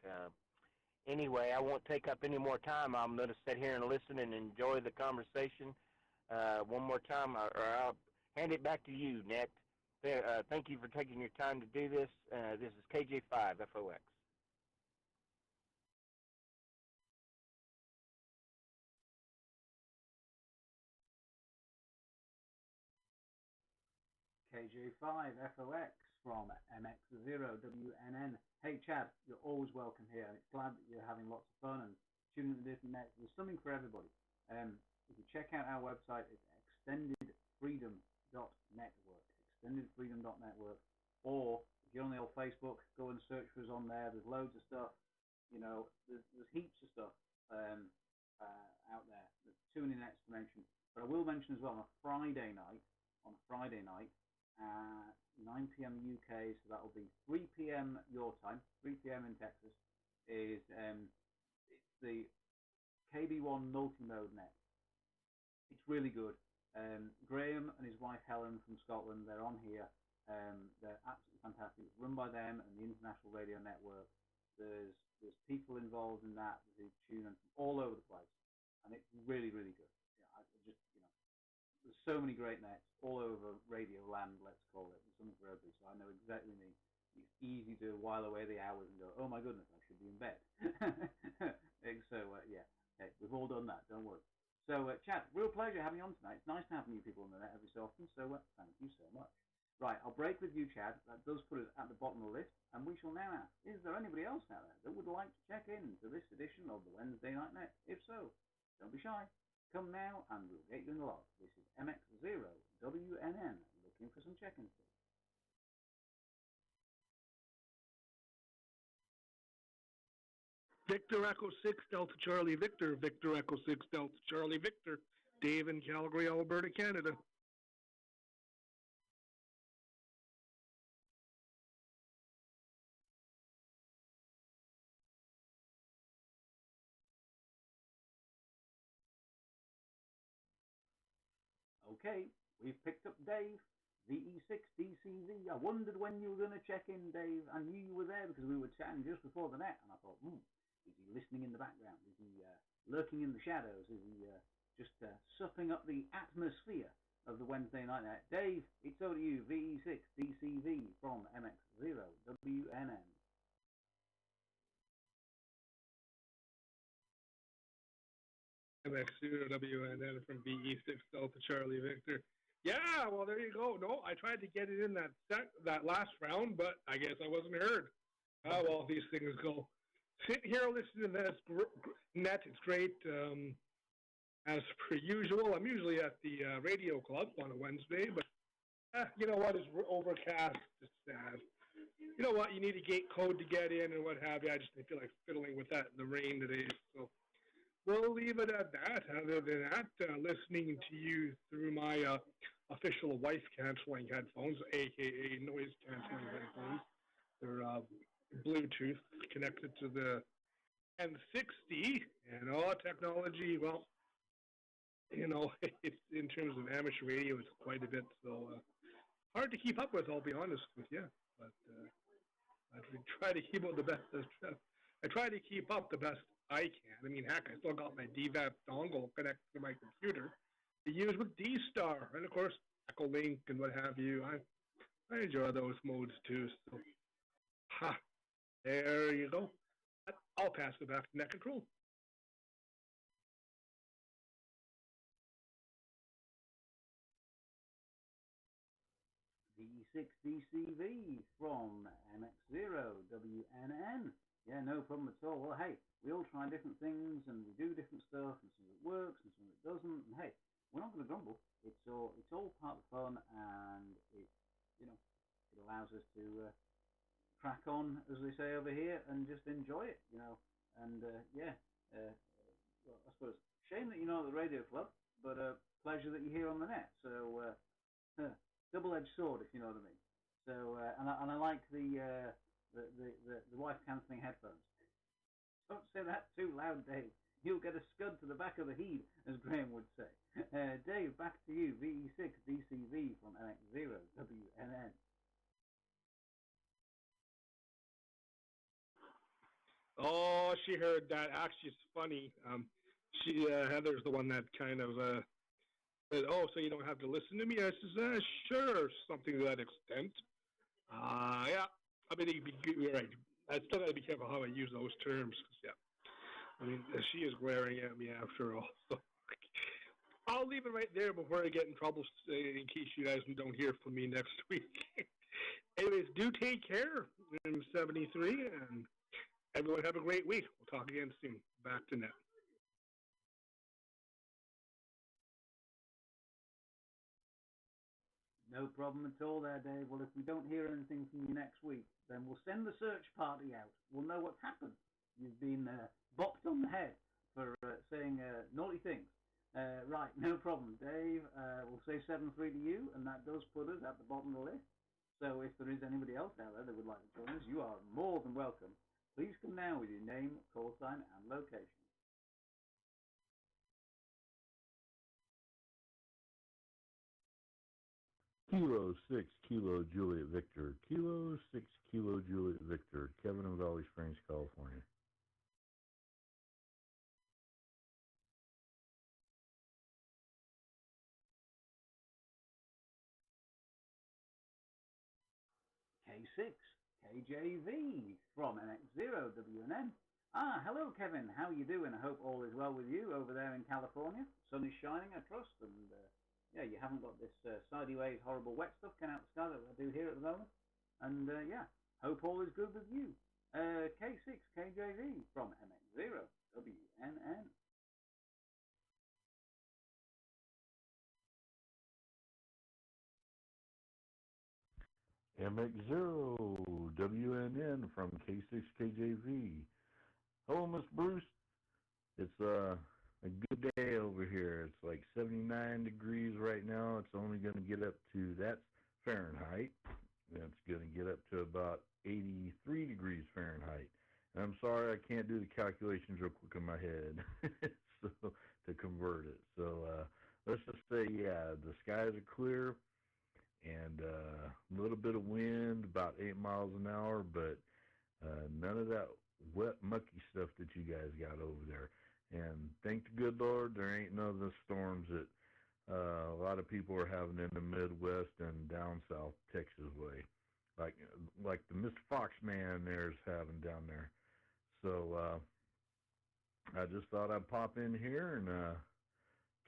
anyway, I won't take up any more time. I'm going to sit here and listen and enjoy the conversation. One more time, or I'll hand it back to you, Net. Thank you for taking your time to do this. This is KJ5FOX. KJ5FOX from MX0WNN. Hey, Chad, you're always welcome here. It's glad that you're having lots of fun and tuning into different nets. There's something for everybody. If you check out our website, it's extendedfreedom.network. Extendedfreedom.network. Or if you're on the old Facebook, go and search for us on there. There's loads of stuff. There's heaps of stuff out there. There's too many nets to mention. But I will mention as well on a Friday night, 9 p.m. UK, so that will be 3 p.m. your time, 3 p.m. in Texas, is it's the KB1 multi-mode net. It's really good. Graham and his wife Helen from Scotland, they're on here. They're absolutely fantastic. It's run by them and the International Radio Network. There's people involved in that who tune in from all over the place, and it's really, really good. There's so many great nets all over radio land, let's call it. There's something for everybody, so I know exactly what you mean. It's easy to while away the hours and go, oh my goodness, I should be in bed. So, yeah, hey, we've all done that, don't worry. So, Chad, real pleasure having you on tonight. It's nice to have new people on the net every so often, so thank you so much. Right, I'll break with you, Chad. That does put us at the bottom of the list, and we shall now ask, is there anybody else out there that would like to check in to this edition of the Wednesday Night Net? If so, don't be shy. Come now, and we'll get you in the log. This is MX0WNN, looking for some check-ins. Victor Echo 6 Delta Charlie Victor, Victor Echo 6 Delta Charlie Victor, Dave in Calgary, Alberta, Canada. Okay, we've picked up Dave, VE6DCV. I wondered when you were going to check in, Dave. I knew you were there because we were chatting just before the net, and I thought, is he listening in the background? Is he lurking in the shadows? Is he just supping up the atmosphere of the Wednesday Night Net? Dave, it's over to you, VE6DCV from MX0WNN. MX0WNN from VE6 Delta Charlie Victor. Yeah, well, there you go. No, I tried to get it in that last round, but I guess I wasn't heard. Well, these things go. Sitting here listening to this net, it's great. As per usual, I'm usually at the radio club on a Wednesday, but you know what? It's overcast. It's sad. You know what? You need a gate code to get in and what have you. I just feel like fiddling with that in the rain today, so we'll leave it at that. Other than that, listening to you through my official wife-canceling headphones, a.k.a. noise-canceling headphones. They're Bluetooth connected to the N60, and all technology, well, you know, it's, in terms of amateur radio, it's quite a bit, so hard to keep up with, I'll be honest with you. But I try to keep up the best. I try to keep up the best I can. I mean, heck, I still got my DVAP dongle connected to my computer to use with D-Star, and of course, Echo Link and what have you. I enjoy those modes too. So, there you go. I'll pass it back to Net Control. VE6DCV from MX0WNN. Yeah, no problem at all. Well, hey, we all try different things and we do different stuff, and some of it works and some of it doesn't. And hey, we're not going to grumble. It's all part of the fun, and it allows us to crack on, as they say over here, and just enjoy it, And well, I suppose shame that you're not at the radio club, but pleasure that you're here on the net. So double-edged sword, if you know what I mean. So and I like the wife cancelling headphones. Don't say that too loud, Dave. You'll get a scud to the back of the head, as Graham would say. Dave, back to you, VE6DCV from MX0WNN. Oh, she heard that. Actually, it's funny. Heather's the one that kind of said, "Oh, so you don't have to listen to me?" I says, "Sure, something to that extent." Yeah, I mean, you're right. I still got to be careful how I use those terms. Yeah, I mean, she is glaring at me after all. So I'll leave it right there before I get in trouble, in case you guys don't hear from me next week. Anyways, do take care. I'm 73, and everyone have a great week. We'll talk again soon. Back to net. No problem at all there, Dave. Well, if we don't hear anything from you next week, then we'll send the search party out. We'll know what's happened. You've been bopped on the head for saying naughty things. Right, no problem, Dave. We'll say 7-3 to you, and that does put us at the bottom of the list. So if there is anybody else out there that would like to join us, you are more than welcome. Please come now with your name, call sign, and location. Kilo 6 Kilo Juliet Victor. Kilo 6 Kilo Juliet Victor. Kevin in Valley Springs, California. K6 KJV from MX0WNN. Hello, Kevin. How are you doing? I hope all is well with you over there in California. Sun is shining, I trust, and yeah, you haven't got this sideways horrible wet stuff coming out the sky that I do here at the moment. And yeah, hope all is good with you. K6KJV from MX0WNN. MX0WNN from K6KJV. Hello, Miss Bruce. It's a good day over here. It's like 79 degrees right now. It's only going to get up to, that's Fahrenheit. It's going to get up to about 83 degrees Fahrenheit. And I'm sorry I can't do the calculations real quick in my head so, to convert it. So let's just say, yeah, the skies are clear and a little bit of wind, about 8 miles an hour, but none of that wet, mucky stuff that you guys got over there. And thank the good Lord, there ain't none of the storms that a lot of people are having in the Midwest and down south Texas way, like the Mr. Fox man there's having down there. So I just thought I'd pop in here and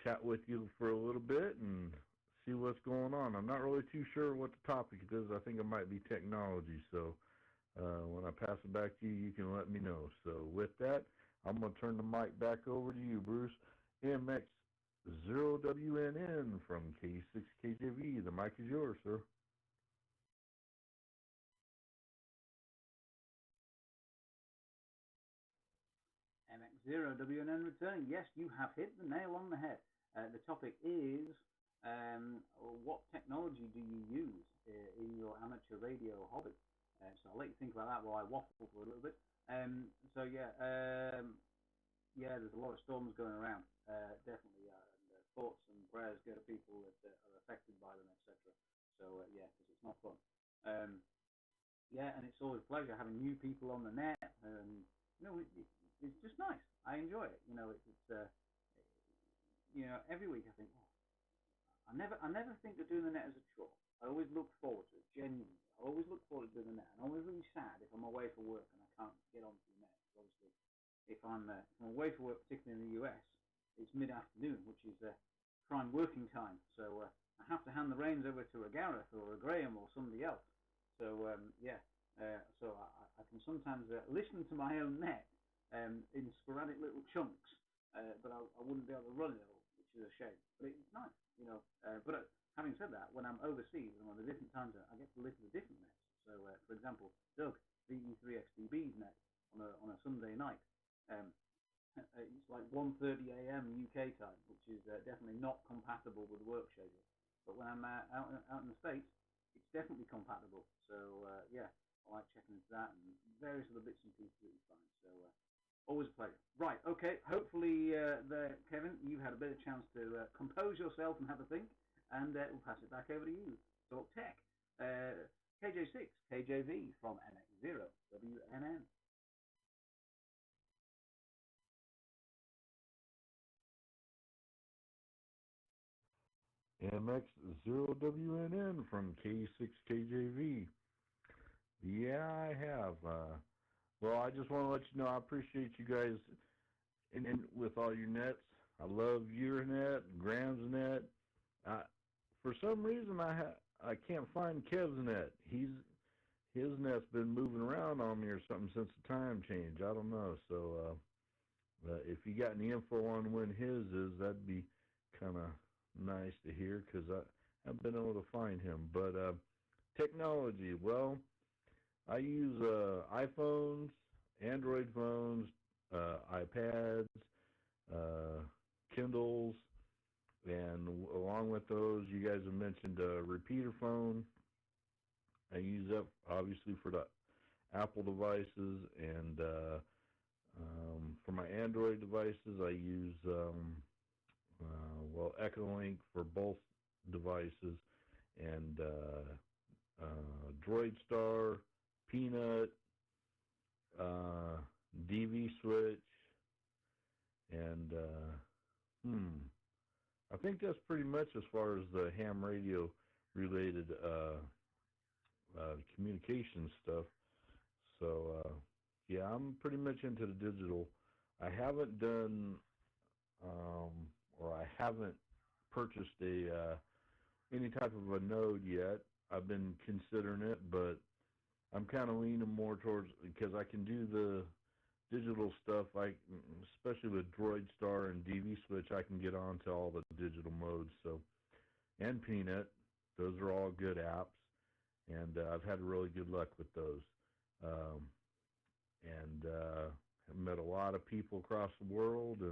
chat with you for a little bit and see what's going on. I'm not really too sure what the topic is. I think it might be technology. So when I pass it back to you, you can let me know. So with that, I'm going to turn the mic back over to you, Bruce. MX0WNN from K6KJV. The mic is yours, sir. MX0WNN returning. Yes, you have hit the nail on the head. The topic is what technology do you use in your amateur radio hobby? So I'll let you think about that while I waffle for a little bit. So yeah, there's a lot of storms going around. Definitely, and thoughts and prayers go to people that are affected by them, etc. So yeah, because it's not fun. Yeah, and it's always a pleasure having new people on the net. You know, it's just nice. I enjoy it. You know, it's you know, every week I think, oh, I never think of doing the net as a chore. I always look forward to it, genuinely. I always look forward to doing the net. And I'm always really sad if I'm away for work and I can't get onto the net. Obviously, if I'm away for work, particularly in the US, it's mid-afternoon, which is prime working time. So I have to hand the reins over to a Gareth or a Graham or somebody else. So so I can sometimes listen to my own net in sporadic little chunks, but I wouldn't be able to run it all, which is a shame. But it's nice, you know. But having said that, when I'm overseas and on the different times, I get to listen to different nets. So, for example, Doug, VE3XDB's net on a Sunday night, it's like 1:30 a.m. UK time, which is definitely not compatible with the work schedule. But when I'm out in the States, it's definitely compatible. So, yeah, I like checking into that and various other bits and pieces that you find. So, always a pleasure. Right, okay, hopefully, Kevin, you've had a bit of chance to compose yourself and have a think, and we'll pass it back over to you. Talk Tech. KJ6, KJV from MX0WNN. MX0WNN from K6KJV. Yeah, I have. Well, I just want to let you know I appreciate you guys and with all your nets. I love your net, Graham's net. For some reason, I can't find Kev's net. His net's been moving around on me or something since the time change. I don't know. So if you got any info on when his is, that'd be kind of nice to hear because I haven't been able to find him. But technology, well, I use iPhones, Android phones, iPads, Kindles, and along with those, you guys have mentioned a repeater phone. I use that obviously for the Apple devices, and for my Android devices, I use Echolink for both devices, and DroidStar, Peanut, DVSPh, and I think that's pretty much as far as the ham radio related communication stuff. So yeah, I'm pretty much into the digital. I haven't done or I haven't purchased any type of a node yet. I've been considering it, but I'm kind of leaning more towards, because I can do the digital stuff, like especially with Droid Star and DVSPh, I can get onto all the digital modes. So, and Peanut, those are all good apps, and I've had really good luck with those. I've met a lot of people across the world,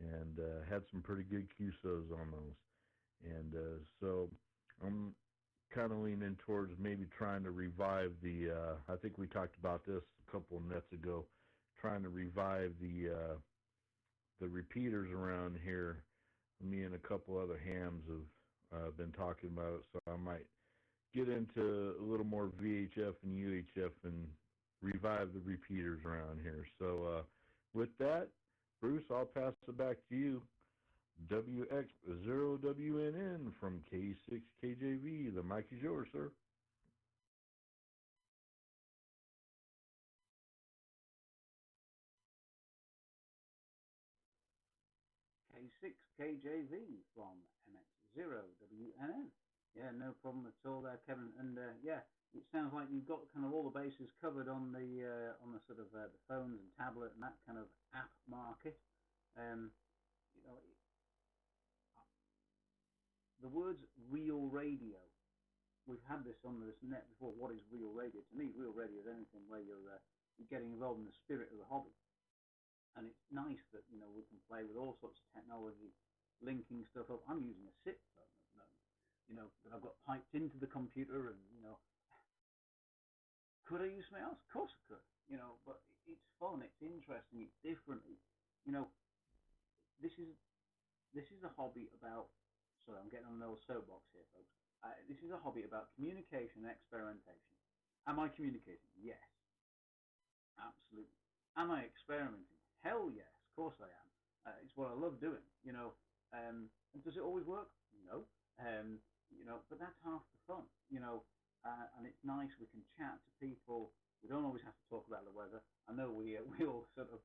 and had some pretty good QSOs on those. And so I'm kind of leaning towards maybe trying to revive the, I think we talked about this a couple of nets ago, trying to revive the repeaters around here. Me and a couple other hams have been talking about it, so I might get into a little more VHF and UHF and revive the repeaters around here. So with that, Bruce, I'll pass it back to you. WX0WNN from K6KJV. The mic is yours, sir. K6KJV from MX0WNN. Yeah, no problem at all there, Kevin. And yeah, it sounds like you've got kind of all the bases covered on the sort of the phones and tablet and that kind of app market. You know, the words real radio. We've had this on this net before. What is real radio? To me, real radio is anything where you're getting involved in the spirit of the hobby. And it's nice that, you know, we can play with all sorts of technology, linking stuff up. I'm using a SIP phone at the moment, you know, that I've got piped into the computer, and, you know, could I use something else? Of course I could, you know, but it's fun, it's interesting, it's different. You know, this is a hobby about, sorry, I'm getting on an old soapbox here, folks. This is a hobby about communication and experimentation. Am I communicating? Yes. Absolutely. Am I experimenting? Hell yes, of course I am. It's what I love doing, you know. And does it always work? No. You know, but that's half the fun, you know. And it's nice, we can chat to people. We don't always have to talk about the weather. I know we all have a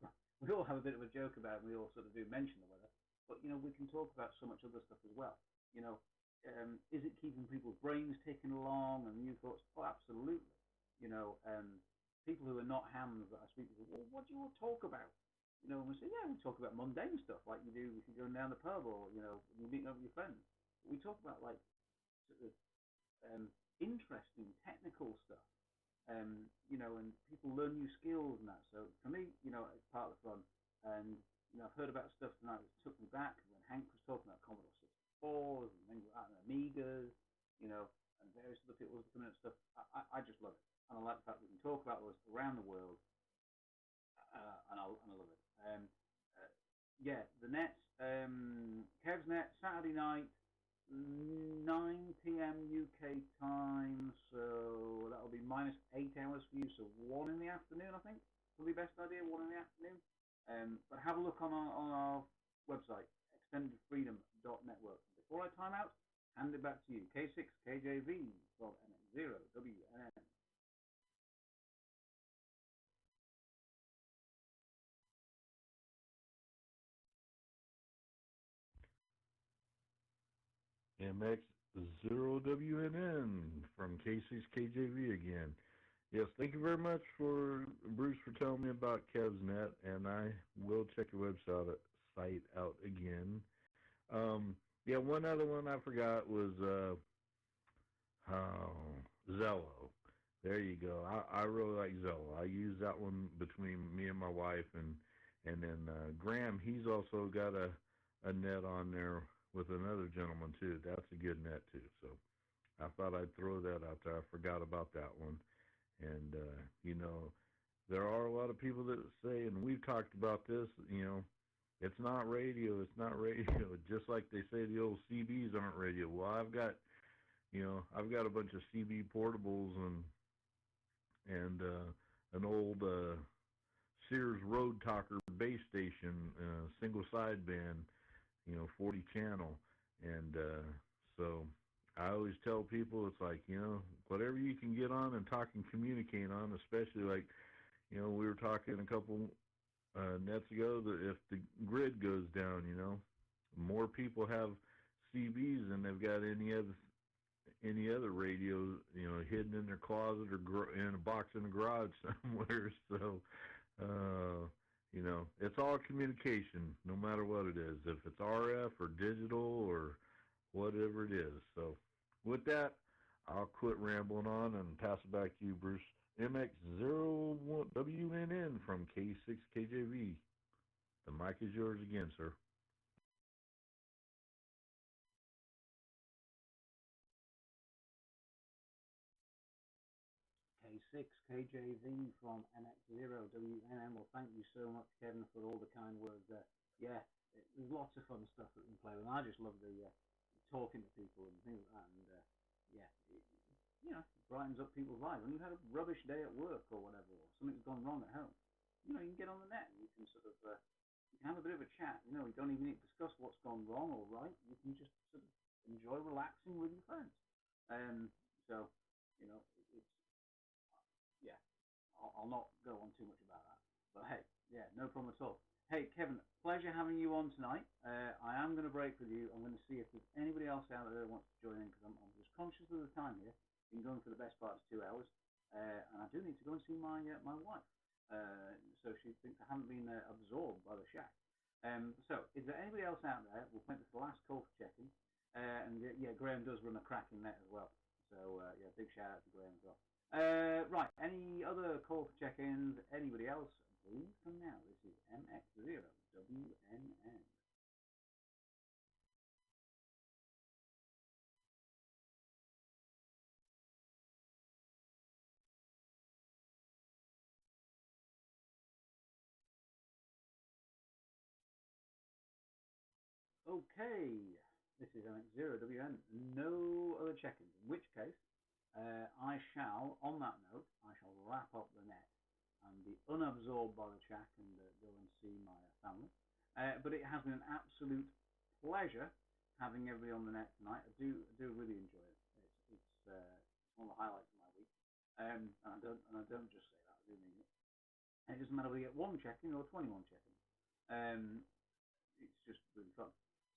bit of a joke about it. We all sort of do mention the weather, but you know, we can talk about so much other stuff as well. You know, is it keeping people's brains ticking along and new thoughts? Oh, absolutely. You know, people who are not hams that I speak to, well, what do you all talk about? You know, and we say, yeah, we talk about mundane stuff like you do if you're going down the pub, or, you know, you're meeting up with your friends. But we talk about, like, sort of interesting technical stuff, you know, and people learn new skills and that. So for me, you know, it's part of the fun. And, you know, I've heard about stuff tonight that took me back when Hank was talking about Commodore 64s and then Amigas, you know, and various other people coming up with stuff. I just love it. And I like the fact that we can talk about this around the world, and I love it. Yeah, the net, Kev's net, Saturday night, 9 p.m. UK time, so that'll be -8 hours for you, so 1 in the afternoon, I think. Probably best idea, 1 in the afternoon. But have a look on our website, extendedfreedom.network. Before I time out, hand it back to you. K6KJV from MX0WNN. MX0WNN from K6KJV again. Yes, thank you very much for Bruce for telling me about Kev's Net, and I will check your website out again. Yeah, one other one I forgot was Zello. There you go. I really like Zello. I use that one between me and my wife, and then Graham, he's also got a net on there with another gentleman too. That's a good net too. So I thought I'd throw that out there. I forgot about that one. And you know, there are a lot of people that say, and we've talked about this, you know, it's not radio, it's not radio. Just like they say the old CBs aren't radio. Well, I've got a bunch of CB portables and an old Sears Road Talker base station, single sideband, you know, 40 channel. And so I always tell people, it's like, you know, whatever you can get on and talk and communicate on, especially like, you know, we were talking a couple nets ago that if the grid goes down, you know, more people have CBs than they've got any other radio, hidden in their closet or in a box in the garage somewhere. So, it's all communication, no matter what it is, if it's RF or digital or whatever it is. So, with that, I'll quit rambling on and pass it back to you, Bruce. MX01WNN from K6KJV. The mic is yours again, sir. K6KJV from MX0WNN. Well, thank you so much, Kevin, for all the kind words there. Yeah, there's lots of fun stuff that we can play with. And I just love the talking to people and things like that. And it brightens up people's lives. When you've had a rubbish day at work or whatever, or something's gone wrong at home, you can get on the net and you can sort of you can have a bit of a chat. You don't even need to discuss what's gone wrong or right. You can just sort of enjoy relaxing with your friends. So, it's yeah, I'll not go on too much about that. But hey, yeah, no problem at all. Hey, Kevin, pleasure having you on tonight. I am going to break with you. I'm going to see if there's anybody else out there that wants to join in, because I'm just conscious of the time here. Been going for the best part of 2 hours, and I do need to go and see my wife, so she thinks I haven't been absorbed by the shack. So, is there anybody else out there? We'll make this the last call for checking. And Graham does run a cracking net as well. So, big shout out to Graham as well. Right, any other call for check-ins? Anybody else? Please come now. This is MX0WNN. Okay, this is MX0WN. No other check-ins. In which case, I shall, on that note, wrap up the net and be unabsorbed by the shack and go and see my family. But it has been an absolute pleasure having everybody on the net tonight. I do really enjoy it. It's one of the highlights of my week. And I don't just say that. I do mean it. It doesn't matter whether you get one check-in or 21 check-ins. It's just really fun.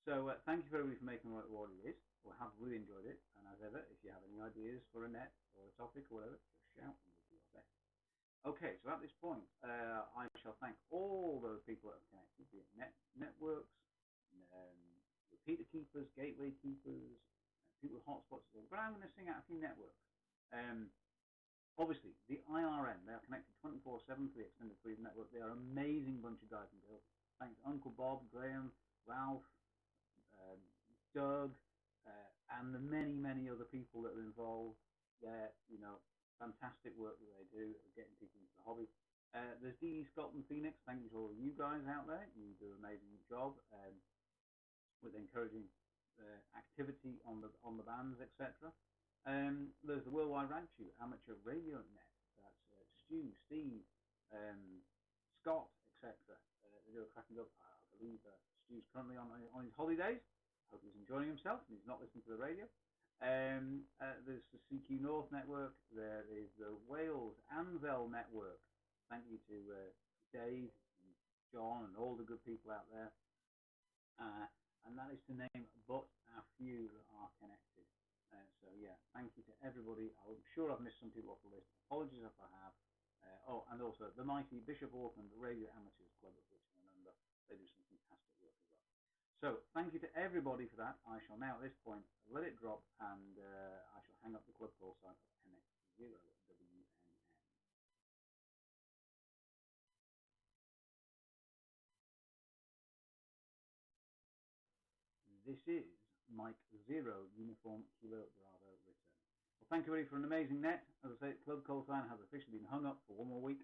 So thank you everybody for making it what it is. I have really enjoyed it. And as ever, if you have any ideas for a net or a topic or whatever, just shout and we'll do our best. Okay, so at this point, I shall thank all those people that have connected, be it networks, repeater keepers, gateway keepers, people with hotspots. But I'm going to sing out a few networks. Obviously, the IRN, they are connected 24/7 to the Extended Freedom Network. They are an amazing bunch of guys and girls. Thanks to Uncle Bob, Graham, Ralph, Doug, and the many, many other people that are involved. They're, fantastic work that they do, getting people into the hobby. There's DE Scotland Phoenix. Thank you to all of you guys out there. You do an amazing job with encouraging activity on the bands, etc. There's the Worldwide Ranchu Amateur Radio Net. That's Stu, Steve, Scott, etc. They do a cracking job. I believe Stu's currently on his holidays. Hope he's enjoying himself and he's not listening to the radio. There's the CQ North Network. There is the Wales ANZEL Network. Thank you to Dave and John and all the good people out there. And that is to name but a few that are connected. So yeah, thank you to everybody. I'm sure I've missed some people off the list. Apologies if I have. And also the mighty Bishop Auckland Radio Amateurs Club, of which I remember they do some fantastic work as well. So thank you to everybody for that. I shall now at this point let it drop and I shall hang up the club call sign of MX0WNN. This is Mike 0 Uniform Kilo Bravo return. Well, thank you everybody for an amazing net. As I say, club call sign has officially been hung up for one more week.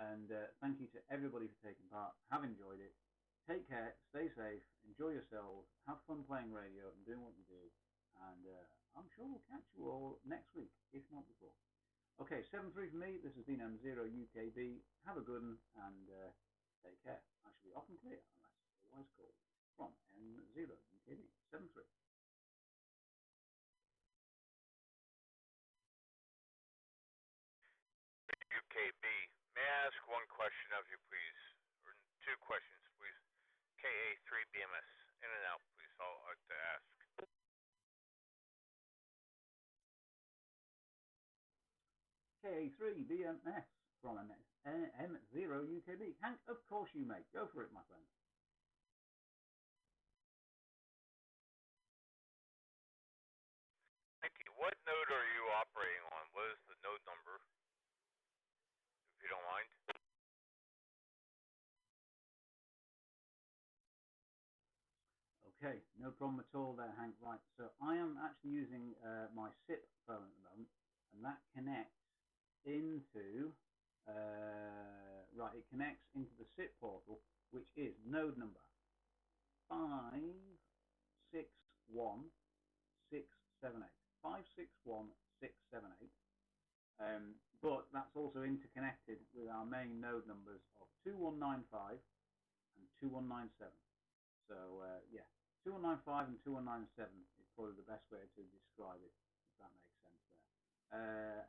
And thank you to everybody for taking part. Have enjoyed it. Take care, stay safe, enjoy yourselves, have fun playing radio and doing what you do. And I'm sure we'll catch you all next week, if not before. Okay, 7-3 from me. This has been M0 UKB. Have a good one and take care. I shall be off and clear unless otherwise called from M0 UKB. 7-3. UKB, may I ask one question of you, please? Or two questions, please. KA3BMS, in and out, please. I'll like to ask. A3 BMS from M0 UKB. Hank, of course you may. Go for it, my friend. Thank you. What node are you operating on? What is the node number, if you don't mind? Okay, no problem at all there, Hank. Right, so I am actually using my SIP phone at the moment, and that connects into, it connects into the SIP portal, which is node number 561678. 561678. But that's also interconnected with our main node numbers of 2195 and 2197. So, yeah, 2195 and 2197 is probably the best way to describe it, if that makes sense there.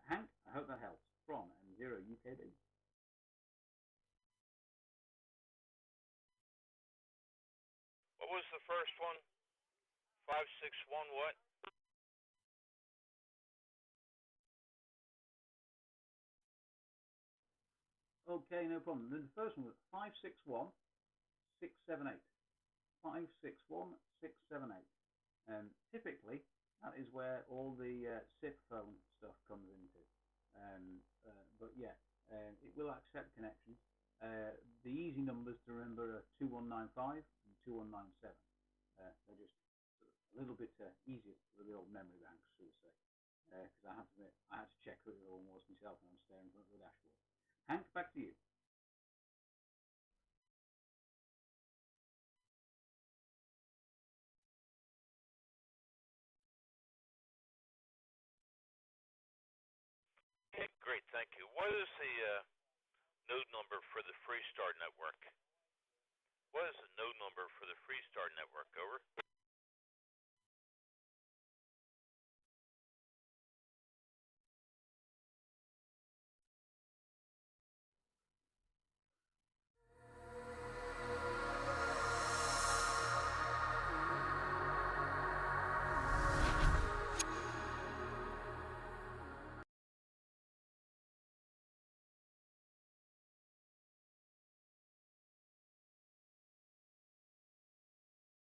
Hank, I hope that helps. From M0 UKB. What was the first one? 561 what? Okay, no problem. Then the first one was 561678. 561678. Typically, that is where all the SIP phone stuff comes into. But yeah, it will accept connections. The easy numbers to remember are 2195 and 2197. They're just a little bit easier for the old memory banks, so to say. Because I have to admit, I had to check who it all was myself when I'm staring in front of the dashboard. Hank, back to you. Okay, great, thank you. What is the node number for the Freestart network? What is the node number for the